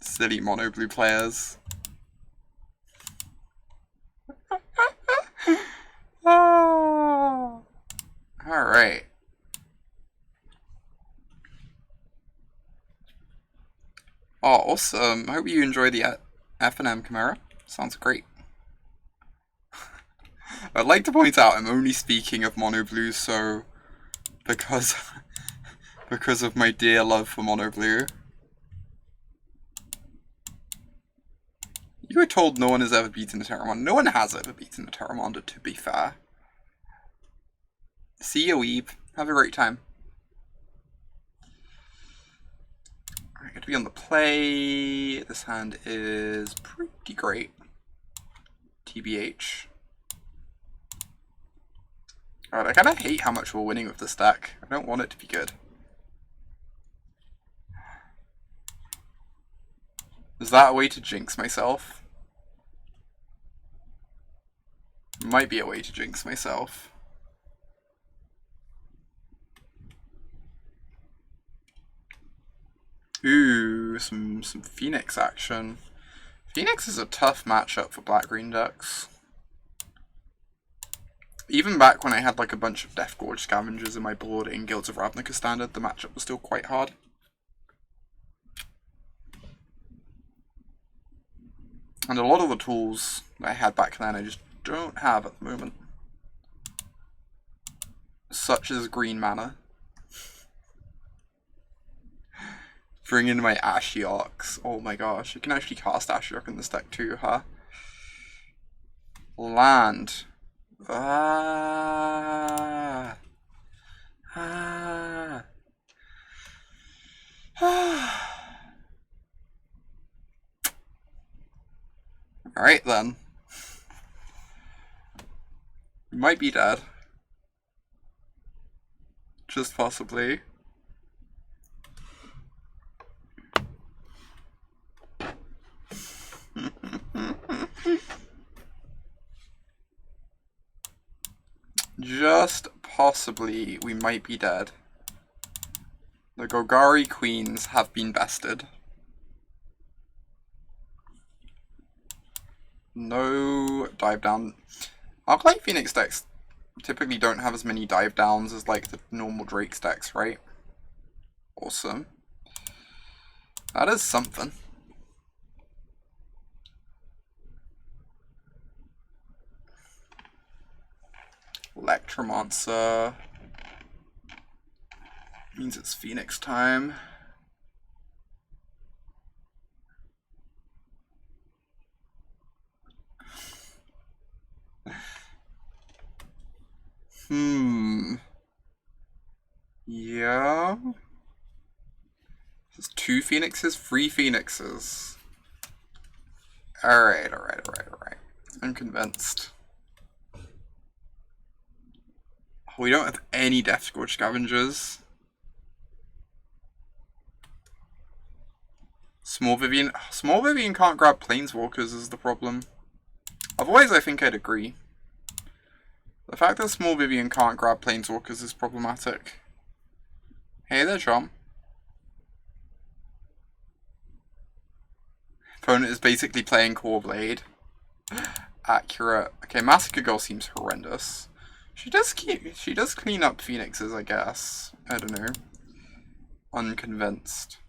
Silly Mono Blue players. Oh. Alright. Oh, awesome. I hope you enjoy the F&M Chimera. Sounds great. I'd like to point out I'm only speaking of Mono Blue, so because of my dear love for Mono Blue. You were told no one has ever beaten a Terramanda. No one has ever beaten a Terramanda, to be fair. See you, Weeb. Have a great time. I get to be on the play. This hand is pretty great. TBH. Alright, I kind of hate how much we're winning with this deck. I don't want it to be good. Is that a way to jinx myself? Might be a way to jinx myself. Ooh, some Phoenix action. Phoenix is a tough matchup for black-green decks. Even back when I had like a bunch of Death Gorge Scavengers in my board in Guilds of Ravnica Standard, the matchup was still quite hard. And a lot of the tools that I had back then I just don't have at the moment. Such as green mana. Bring in my Ashiok. Oh my gosh, you can actually cast Ashiok in this deck too, huh? Land. Ah. Ah. Alright then. We might be dead. Just possibly. Just possibly, we might be dead. The Golgari Queens have been bested. No dive down. Arclight Phoenix decks typically don't have as many dive downs as like the normal Drake's decks, right? Awesome. That is something. Electromancer. Means it's Phoenix time. 2 phoenixes, 3 phoenixes. Alright. I'm convinced. We don't have any Death Scourge Scavengers. Small Vivien can't grab planeswalkers is the problem. Otherwise, I think I'd agree. The fact that Small Vivien can't grab planeswalkers is problematic. Hey there, John. Opponent is basically playing Core Blade. Accurate. Okay, Massacre Girl seems horrendous. She does clean up phoenixes, I guess. I don't know. Unconvinced.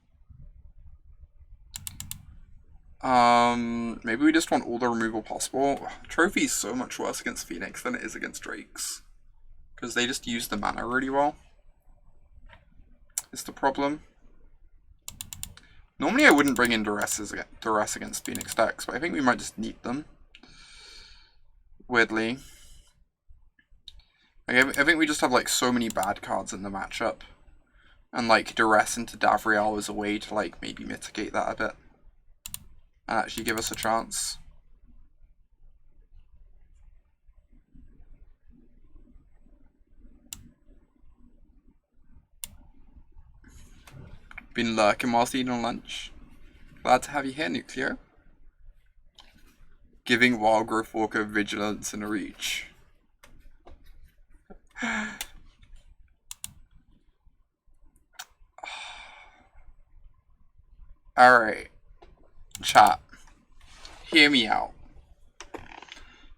Maybe we just want all the removal possible. Trophy is so much worse against Phoenix than it is against Drakes. Because they just use the mana really well. Is the problem. Normally I wouldn't bring in Duress against Phoenix decks, but I think we might just need them. Weirdly. Like, I think we just have like so many bad cards in the matchup. And like Duress into Davriel is a way to like maybe mitigate that a bit. And actually give us a chance. Been lurking whilst eating lunch. Glad to have you here, Nucleo. Giving Wildgrowth Walker vigilance and reach. Alright. Chat. Hear me out.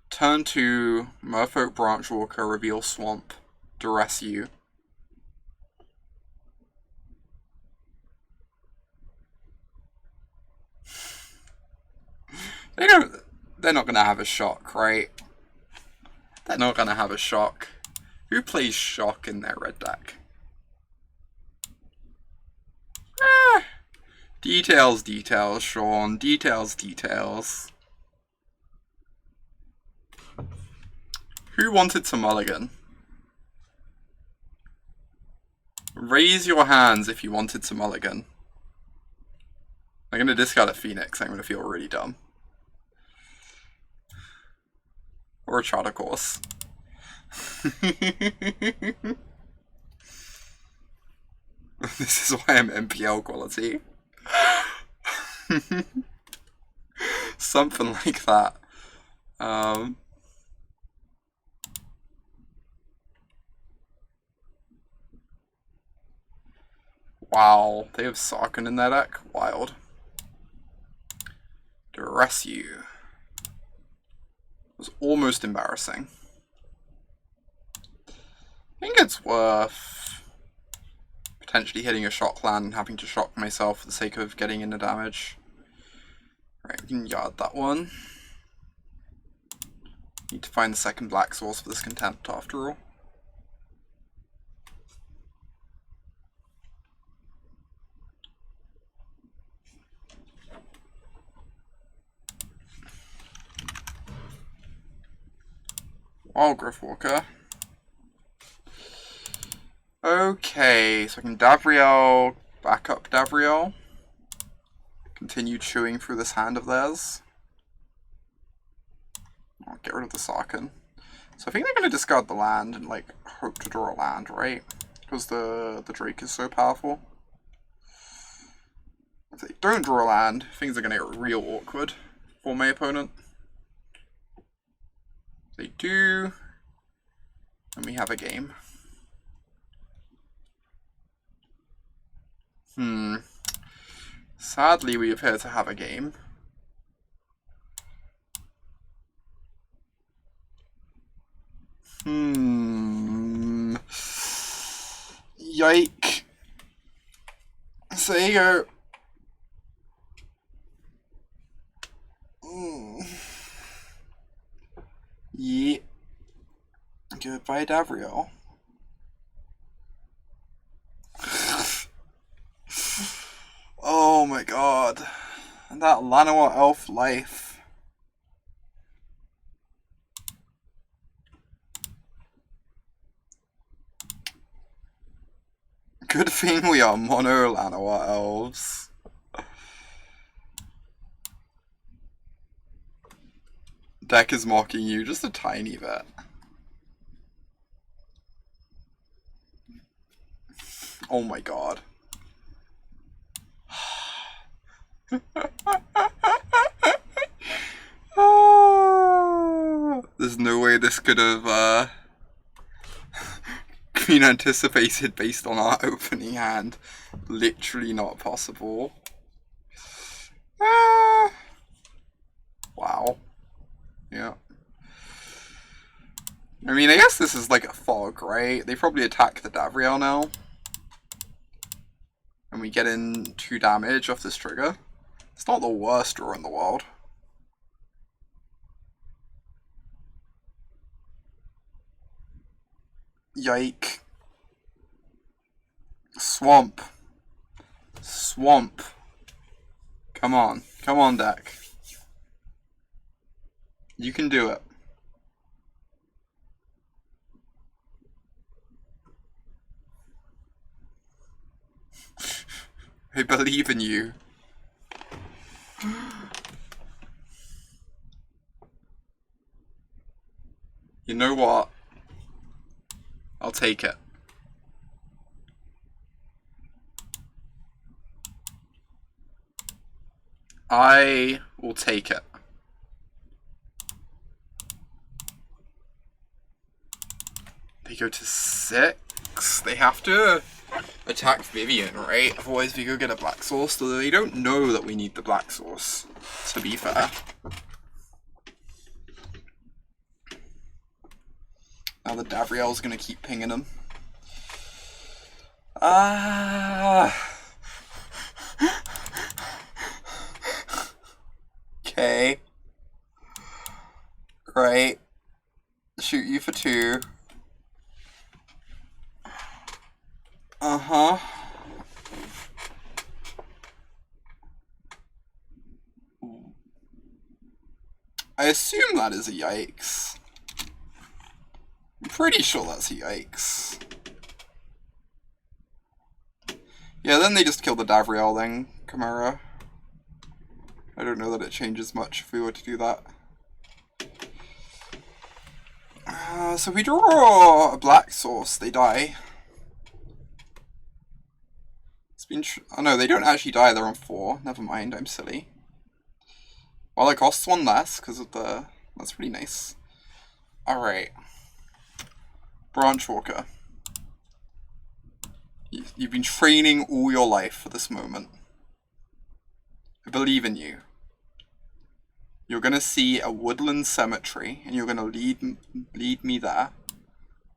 Turn 2, Merfolk Branchwalker, reveal Swamp, Duress you. They're not gonna have a shock, right? They're not gonna have a shock. Who plays shock in their red deck? Details, Sean. Details. Who wanted to mulligan? Raise your hands if you wanted to mulligan. I'm gonna discard a Phoenix. I'm gonna feel really dumb. Or a Charter Course. This is why I'm MPL quality. Something like that. Wow, they have Sarkhan in their deck? Wild. Duress you. It was almost embarrassing. I think it's worth potentially hitting a shock land and having to shock myself for the sake of getting in the damage. Right, we can yard that one. Need to find the second black source for this Contempt after all. Wildgrowth Walker. Okay, so I can Davriel, back up Davriel. Continue chewing through this hand of theirs. I'll get rid of the Sarkhan. So I think they're going to discard the land and like hope to draw a land, right? Because the Drake is so powerful. If they don't draw a land, things are going to get real awkward for my opponent. If they do, and we have a game. Sadly, we appear to have a game. Yike. So there you go. Yeah. Goodbye, Davriel. Oh my god. That Llanowar Elf life. Good thing we are mono Llanowar Elves. Deck is mocking you just a tiny bit. Oh my god. There's no way this could have been anticipated based on our opening hand. Literally not possible. Wow. Yeah. I mean, I guess this is like a fog, right? They probably attack the Davriel now. And we get in 2 damage off this trigger. It's not the worst draw in the world. Yike. Swamp. Swamp. Come on. Come on, deck. You can do it. I believe in you. You know what? I'll take it. I will take it. They go to 6. They have to attack Vivien, right? Otherwise we go get a black source, though they don't know that we need the black source, to be fair. Now the Davriel's gonna keep pinging them. Okay. Great. Shoot you for 2. Uh-huh. I assume that is a yikes. I'm pretty sure that's a yikes. Yeah, then they just kill the Davriel then, Chimera. I don't know that it changes much if we were to do that. So we draw a black source, they die. It's been oh no, they don't actually die, they're on 4. Never mind, I'm silly. Well, it costs 1 less because of the... That's pretty nice. Alright. Branchwalker. You've been training all your life for this moment. I believe in you. You're gonna see a Woodland Cemetery, and you're gonna lead me there.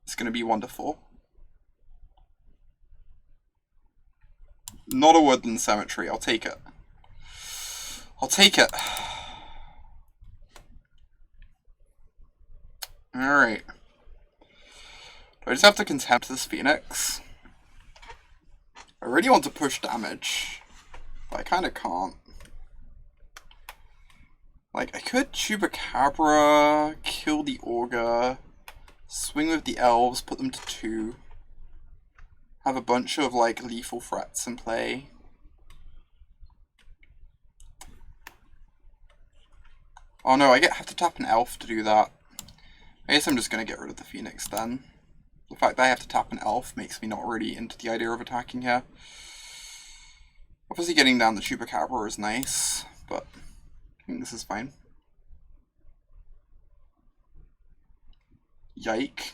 It's gonna be wonderful. Not a Woodland Cemetery, I'll take it. I'll take it. Alright. Do I just have to contempt this Phoenix? I really want to push damage, but I kinda can't. Like, I could Chupacabra, kill the Augur, swing with the Elves, put them to 2. Have a bunch of, like, lethal threats in play. Oh no, I have to tap an Elf to do that. I guess I'm just gonna get rid of the Phoenix then. The fact that I have to tap an Elf makes me not really into the idea of attacking here. Obviously getting down the Chupacabra is nice, but I think this is fine. Yike.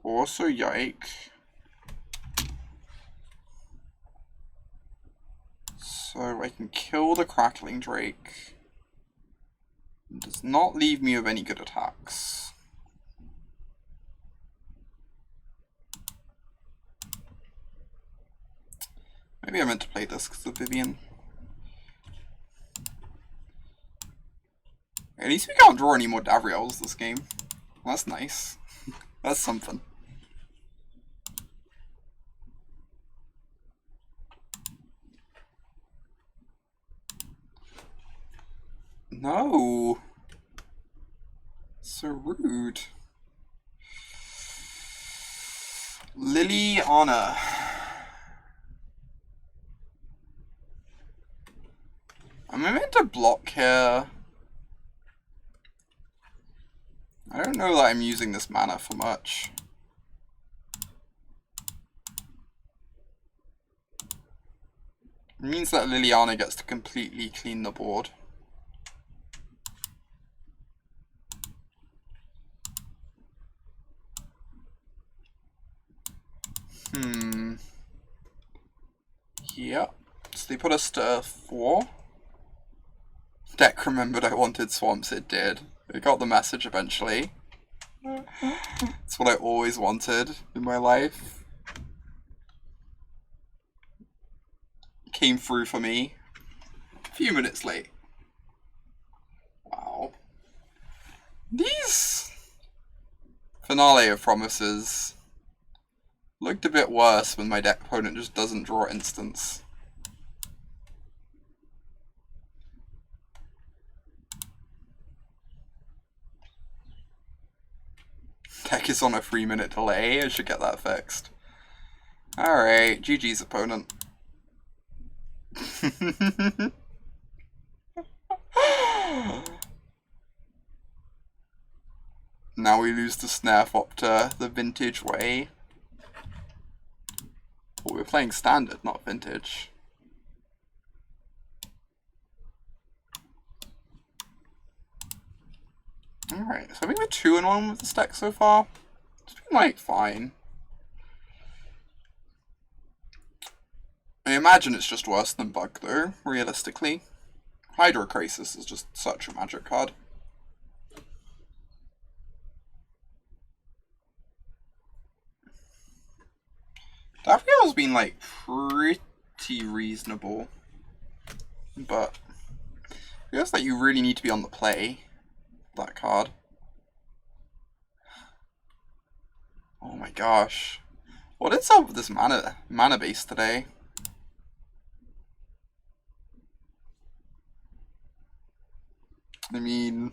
Also yike. So I can kill the Crackling Drake. It does not leave me with any good attacks. Maybe I meant to play this because of Vivien. At least we can't draw any more Davriels this game. That's nice. That's something. No. So rude. Liliana. I'm meant to block here. I don't know that I'm using this mana for much. It means that Liliana gets to completely clean the board. Yep. So they put us to 4. Deck remembered I wanted swamps, it did. It got the message eventually. It's what I always wanted in my life. It came through for me. A few minutes late. Wow. These Finale of Promises looked a bit worse when my deck opponent just doesn't draw instants. Deck is on a 3-minute delay, I should get that fixed. Alright, GG's opponent. Now we lose the Snare up to the Vintage way. Well, we're playing Standard, not Vintage. Alright, so I think we're 2-1 with this deck so far. It's been, like, fine. I imagine it's just worse than Bug, though, realistically. Hydrocrisis is just such a magic card. Davriel's been, like, pretty reasonable. But I guess that you really need to be on the play. That card. Oh my gosh. What is up with this mana base today? I mean...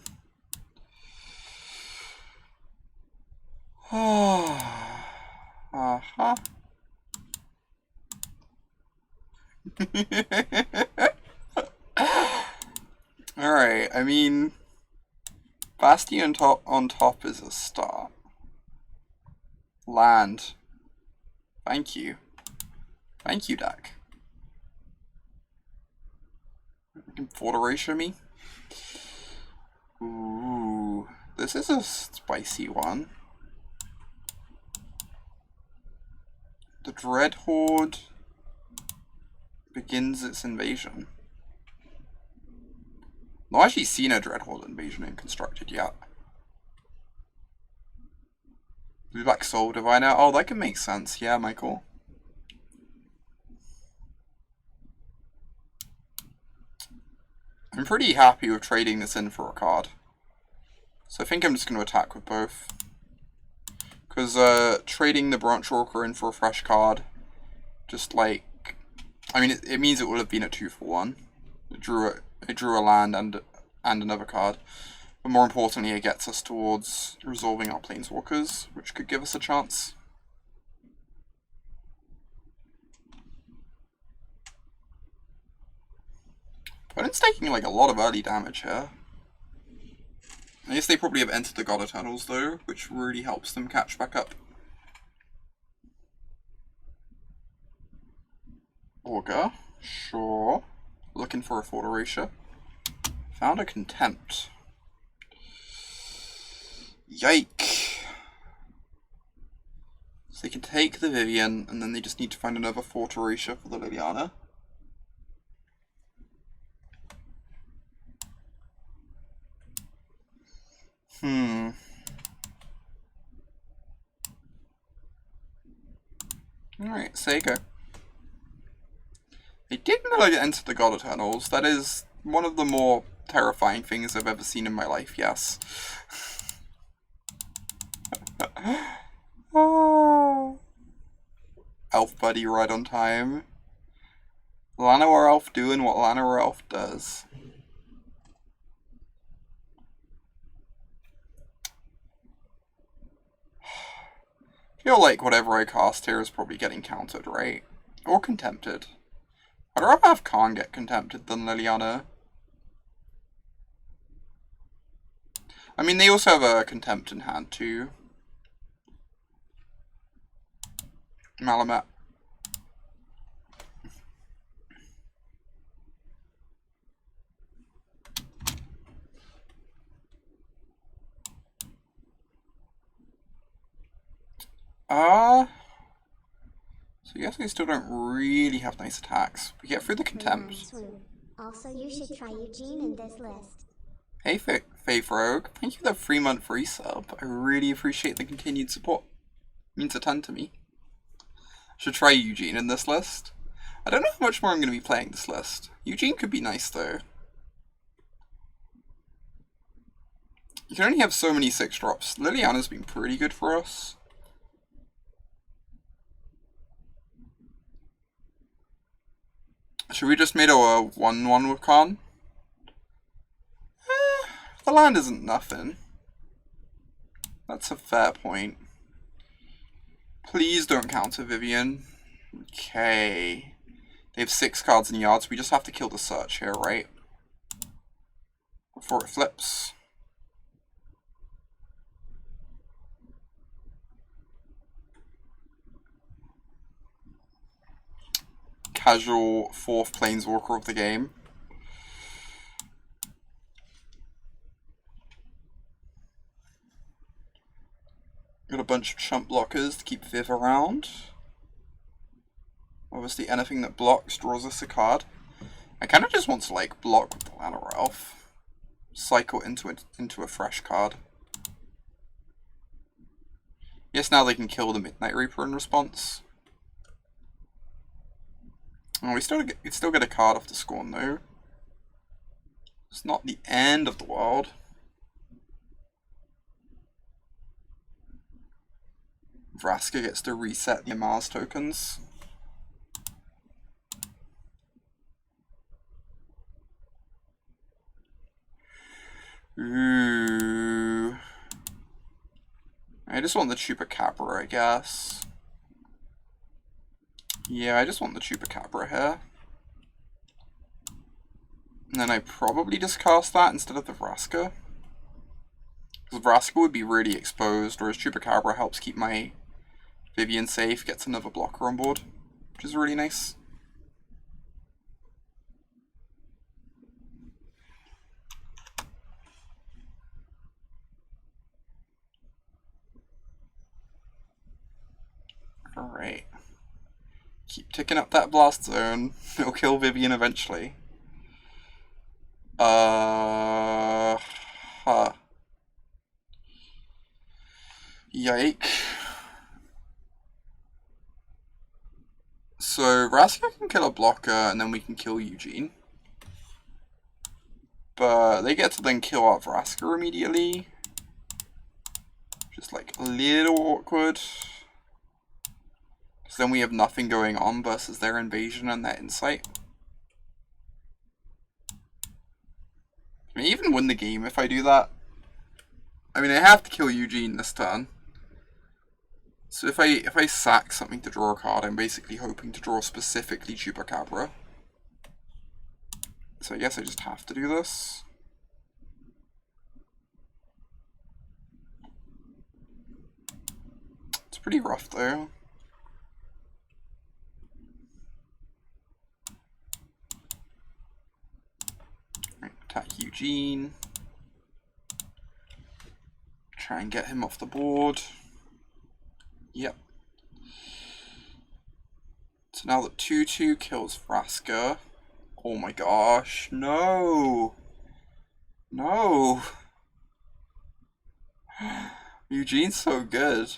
Uh-huh. Alright, I mean... Bastion on top is a start. Land. Thank you. Thank you, deck. You can Forteration me? Ooh, this is a spicy one. The Dreadhorde begins its invasion. Not actually seen a Dreadhorde invasion in Constructed yet. Blue Black Soul Diviner. Oh, that can make sense. Yeah, Michael. I'm pretty happy with trading this in for a card. So I think I'm just going to attack with both. Because trading the Branchwalker in for a fresh card, just like... I mean, it means it would have been a 2-for-1. It drew a land and another card. But more importantly, it gets us towards resolving our planeswalkers, which could give us a chance. But it's taking like a lot of early damage here. I guess they probably have entered the God Eternals though, which really helps them catch back up. Augur, sure. Looking for a Forteration. Found a Contempt. Yike! So they can take the Vivien, and then they just need to find another Forteration for the Liliana. Alright, Sego. They did not enter the God Eternals. That is one of the more terrifying things I've ever seen in my life, yes. Oh. Elf buddy right on time. Llanowar Elf doing what Llanowar Elf does. feel like whatever I cast here is probably getting countered, right? Or contempted. I'd rather have Karn get contempted than Liliana. I mean, they also have a contempt in hand too. Malamet. So I guess we still don't really have nice attacks. We get through the contempt. Also, you should try Eugene in this list. Hey, Faith Rogue. Thank you for the 3-month resub. I really appreciate the continued support. It means a ton to me. Should try Eugene in this list. I don't know how much more I'm going to be playing this list. Eugene could be nice though. You can only have so many 6-drops. Liliana's been pretty good for us. Should we just make a 1-1 with Karn? The land isn't nothing. That's a fair point. Please don't counter Vivien. Okay. They have 6 cards in yards. We just have to kill the search here, right? Before it flips. Casual 4th planeswalker of the game. Got a bunch of chump blockers to keep Viv around. Obviously anything that blocks draws us a card. I kind of just want to like block with the Llanowar Elf. Cycle into a fresh card. Yes, now they can kill the Midnight Reaper in response. Oh, we still get a card off the Scorn though. It's not the end of the world. Vraska gets to reset the Mars tokens. Ooh. I just want the Chupacabra, I guess. Yeah, I just want the Chupacabra here. And then I probably just cast that instead of the Vraska. Because Vraska would be really exposed, whereas Chupacabra helps keep my Vivien safe, gets another blocker on board, which is really nice. Alright. Keep ticking up that blast zone. It'll kill Vivien eventually. Yike. So Vraska can kill a blocker and then we can kill Eugene. But they get to then kill our Vraska immediately. Just like a little awkward. Because then we have nothing going on versus their invasion and their insight. I may even win the game if I do that. I mean, I have to kill Eugene this turn. So if I sack something to draw a card, I'm basically hoping to draw specifically Chupacabra. So I guess I just have to do this. It's pretty rough though. Attack Eugene. Try and get him off the board. Yep. So now the 2/2 kills Vraska. Oh my gosh, no! No! Eugene's so good.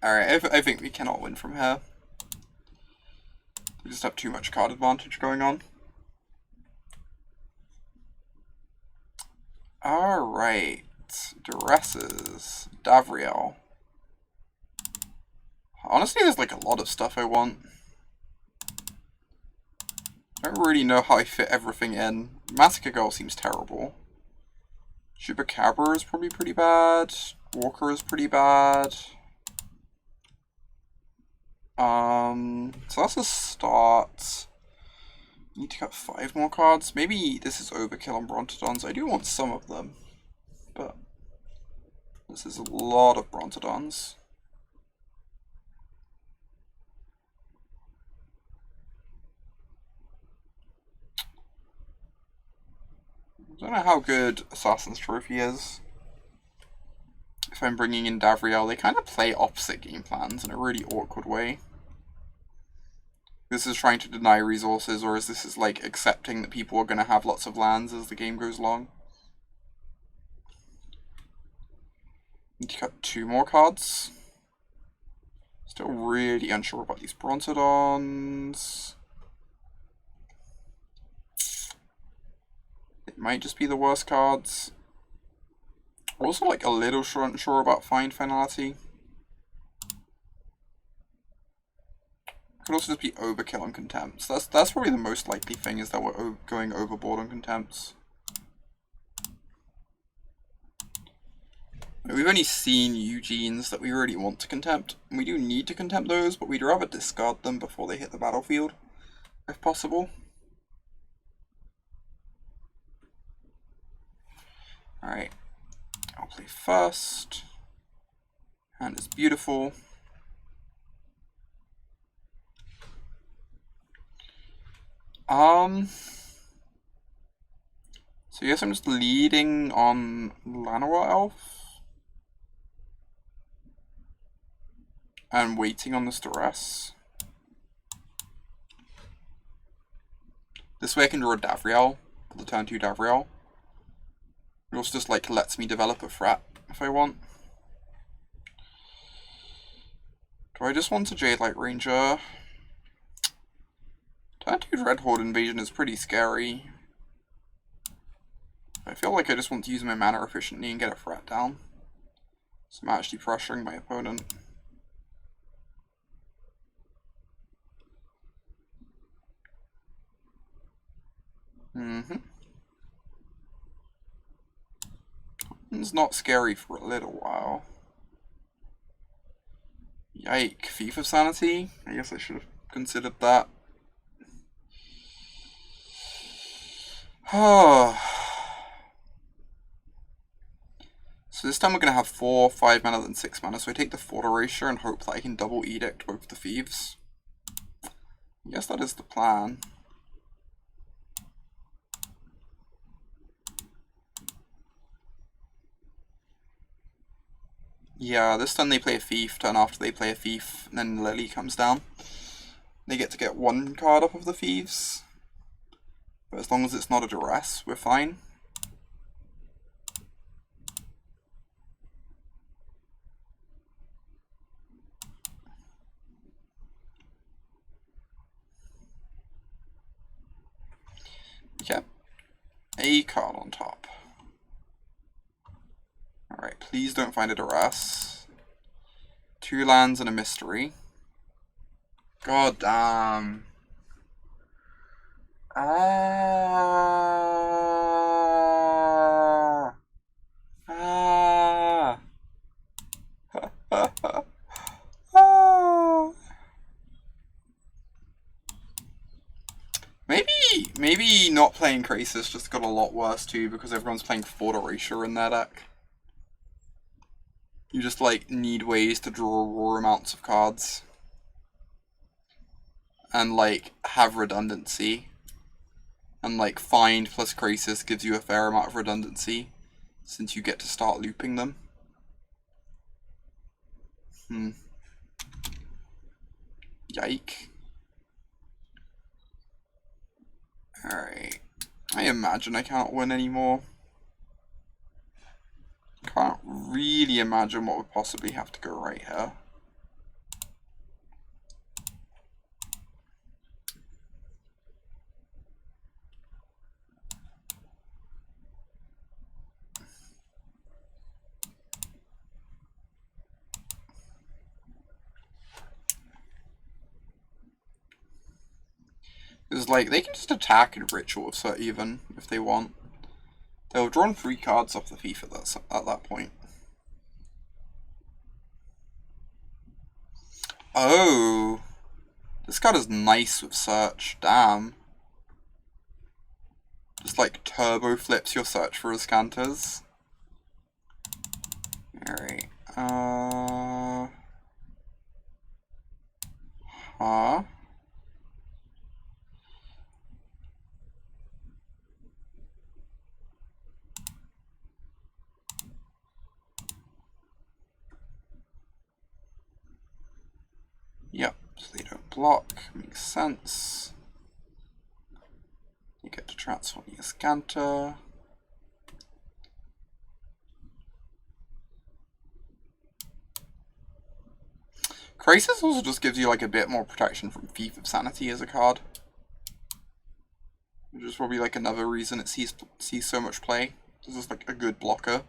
Alright, I think we cannot win from here. We just have too much card advantage going on. Alright. Duresses. Davriel. Honestly, there's like a lot of stuff I want. I don't really know how I fit everything in. Massacre Girl seems terrible. Chupacabra is probably pretty bad. Walker is pretty bad. So that's a start. Need to cut 5 more cards. Maybe this is overkill on Brontodons. I do want some of them, but this is a lot of Brontodons. I don't know how good Assassin's Trophy is. If I'm bringing in Davriel, they kind of play opposite game plans in a really awkward way. This is trying to deny resources, or is this like accepting that people are going to have lots of lands as the game goes along? Need to cut 2 more cards. Still really unsure about these Brontodons. It might just be the worst cards. Also like a little unsure about Finality. Could also just be overkill on Contempts. That's probably the most likely thing, is that we're going overboard on Contempts. We've only seen Eugenes that we really want to Contempt, and we do need to Contempt those, but we'd rather discard them before they hit the battlefield, if possible. Alright, I'll play first. Hand is beautiful. So I guess I'm just leading on Llanowar Elves. And waiting on this Duress. This way I can draw a Davriel for the turn 2 Davriel. It also just like lets me develop a threat if I want. Do I just want a Jadelight Ranger? Turn 2 Dreadhorde invasion is pretty scary. I feel like I just want to use my mana efficiently and get a threat down. So I'm actually pressuring my opponent. It's not scary for a little while. Yike, Thief of Sanity? I guess I should have considered that. So this time we're going to have 4, 5 mana, then 6 mana. So I take the Fort Erasure and hope that I can double Edict both the Thieves. I guess that is the plan. Yeah, this turn they play a Thief, turn after they play a Thief, and then Lily comes down. They get to get 1 card off of the Thieves. But as long as it's not a Duress, we're fine. Okay. A card on top. Alright, please don't find a Duress. 2 lands and a mystery. God damn. Maybe not playing Krasis just got a lot worse too, because everyone's playing Fort Erasure in their deck. You just like need ways to draw raw amounts of cards. And like have redundancy. And like Find plus Krasis gives you a fair amount of redundancy, since you get to start looping them. Yike. Alright. I imagine I can't win anymore. Can't really imagine what would possibly have to go right here. Because, like, they can just attack and Ritual of Sir even, if they want. They'll have drawn 3 cards off the thief at that point. Oh, this card is nice with search. Damn. Just like turbo flips your search for Riscanters. Alright. Huh? Yep, so they don't block. Makes sense. You get to transform the Riscanter. Crisis also just gives you like a bit more protection from Thief of Sanity as a card. Which is probably like another reason it sees so much play. This is like a good blocker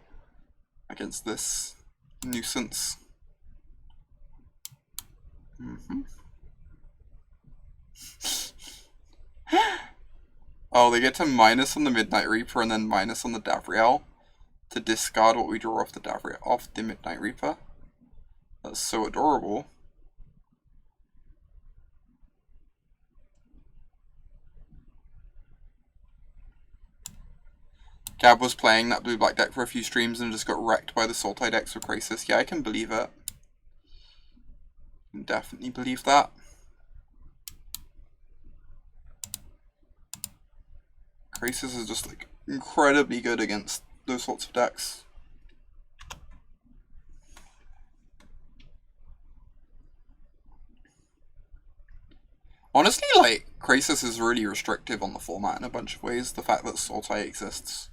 against this nuisance. Oh, they get to minus on the Midnight Reaper and then minus on the Davriel to discard what we draw off the Midnight Reaper. That's so adorable. Gab was playing that blue-black deck for a few streams and just got wrecked by the Sultai decks with Crisis. Yeah, I can believe it. I can definitely believe that. Crisis is just like incredibly good against those sorts of decks. Honestly, like, Crisis is really restrictive on the format in a bunch of ways, the fact that Sultai exists.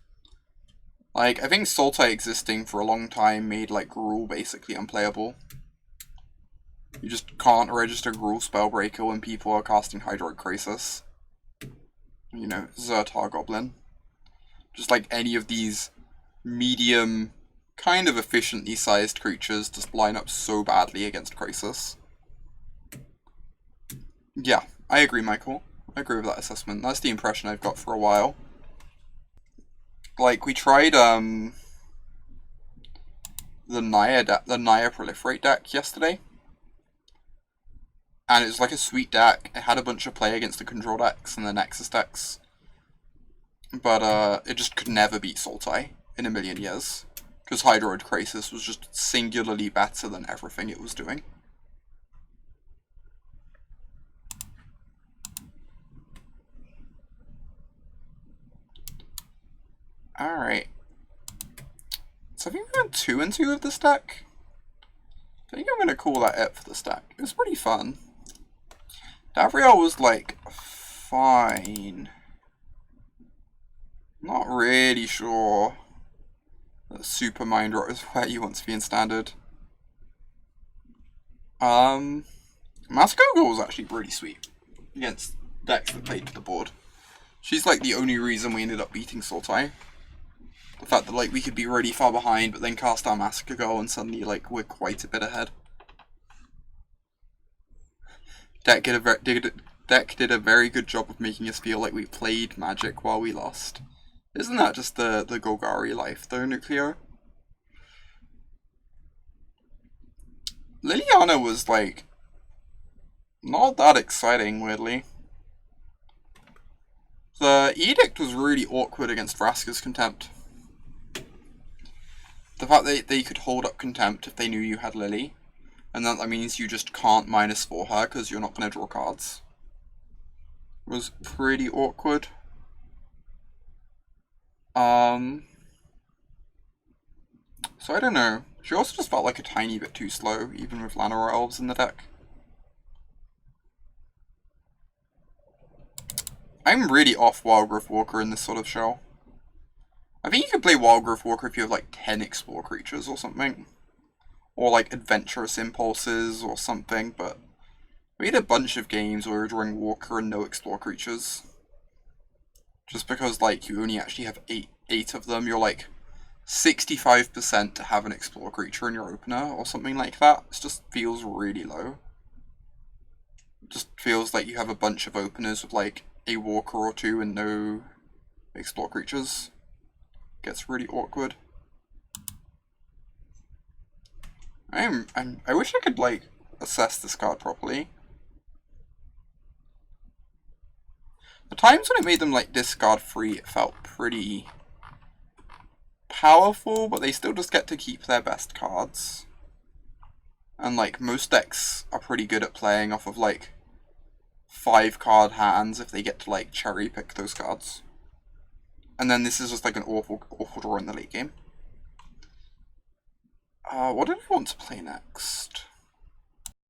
Like, I think Sultai existing for a long time made, like, Gruul basically unplayable. You just can't register Gruul Spellbreaker when people are casting Hydroid Crisis. You know, Zertar Goblin. Just like any of these medium, kind of efficiently sized creatures just line up so badly against Crisis. Yeah, I agree, Michael. I agree with that assessment. That's the impression I've got for a while. Like, we tried, the Naya Proliferate deck yesterday. And it was like a sweet deck. It had a bunch of play against the control decks and the Nexus decks. But, it just could never beat Sultai in a million years. Because Hydroid Crisis was just singularly better than everything it was doing. Alright. So I think we're going 2 and 2 of this deck. I think I'm going to call that it for this deck. It was pretty fun. Davriel was like, fine. Not really sure that Super Mind Rot is where you want to be in Standard. Massacre Girl was actually really sweet against decks that played to the board. She's like the only reason we ended up beating Sultai. The fact that like we could be really far behind, but then cast our Massacre Girl and suddenly like we're quite a bit ahead. Deck did a very good job of making us feel like we played Magic while we lost. Isn't that just the Golgari life though, Nucleo? Liliana was like not that exciting, weirdly. The Edict was really awkward against Vraska's Contempt. The fact that they could hold up Contempt if they knew you had Lily, and that means you just can't -4 her because you're not going to draw cards, was pretty awkward. So I don't know. She also just felt like a tiny bit too slow, even with Llanowar Elves in the deck. I'm really off Wildgrowth Walker in this sort of show. I think you could play Wildgrowth Walker if you have like 10 Explore creatures or something. Or like Adventurous Impulses or something, but we had a bunch of games where we were drawing Walker and no Explore creatures. Just because like you only actually have 8 of them, you're like 65% to have an Explore creature in your opener or something like that. It just feels really low. It just feels like you have a bunch of openers with like a Walker or 2 and no Explore creatures. gets really awkward. I wish I could, like, assess this card properly. The times when I made them, like, discard free, it felt pretty powerful, but they still just get to keep their best cards. And, like, most decks are pretty good at playing off of, like, 5-card hands if they get to, like, cherry pick those cards. And then this is just, like, an awful draw in the late game. What did I want to play next?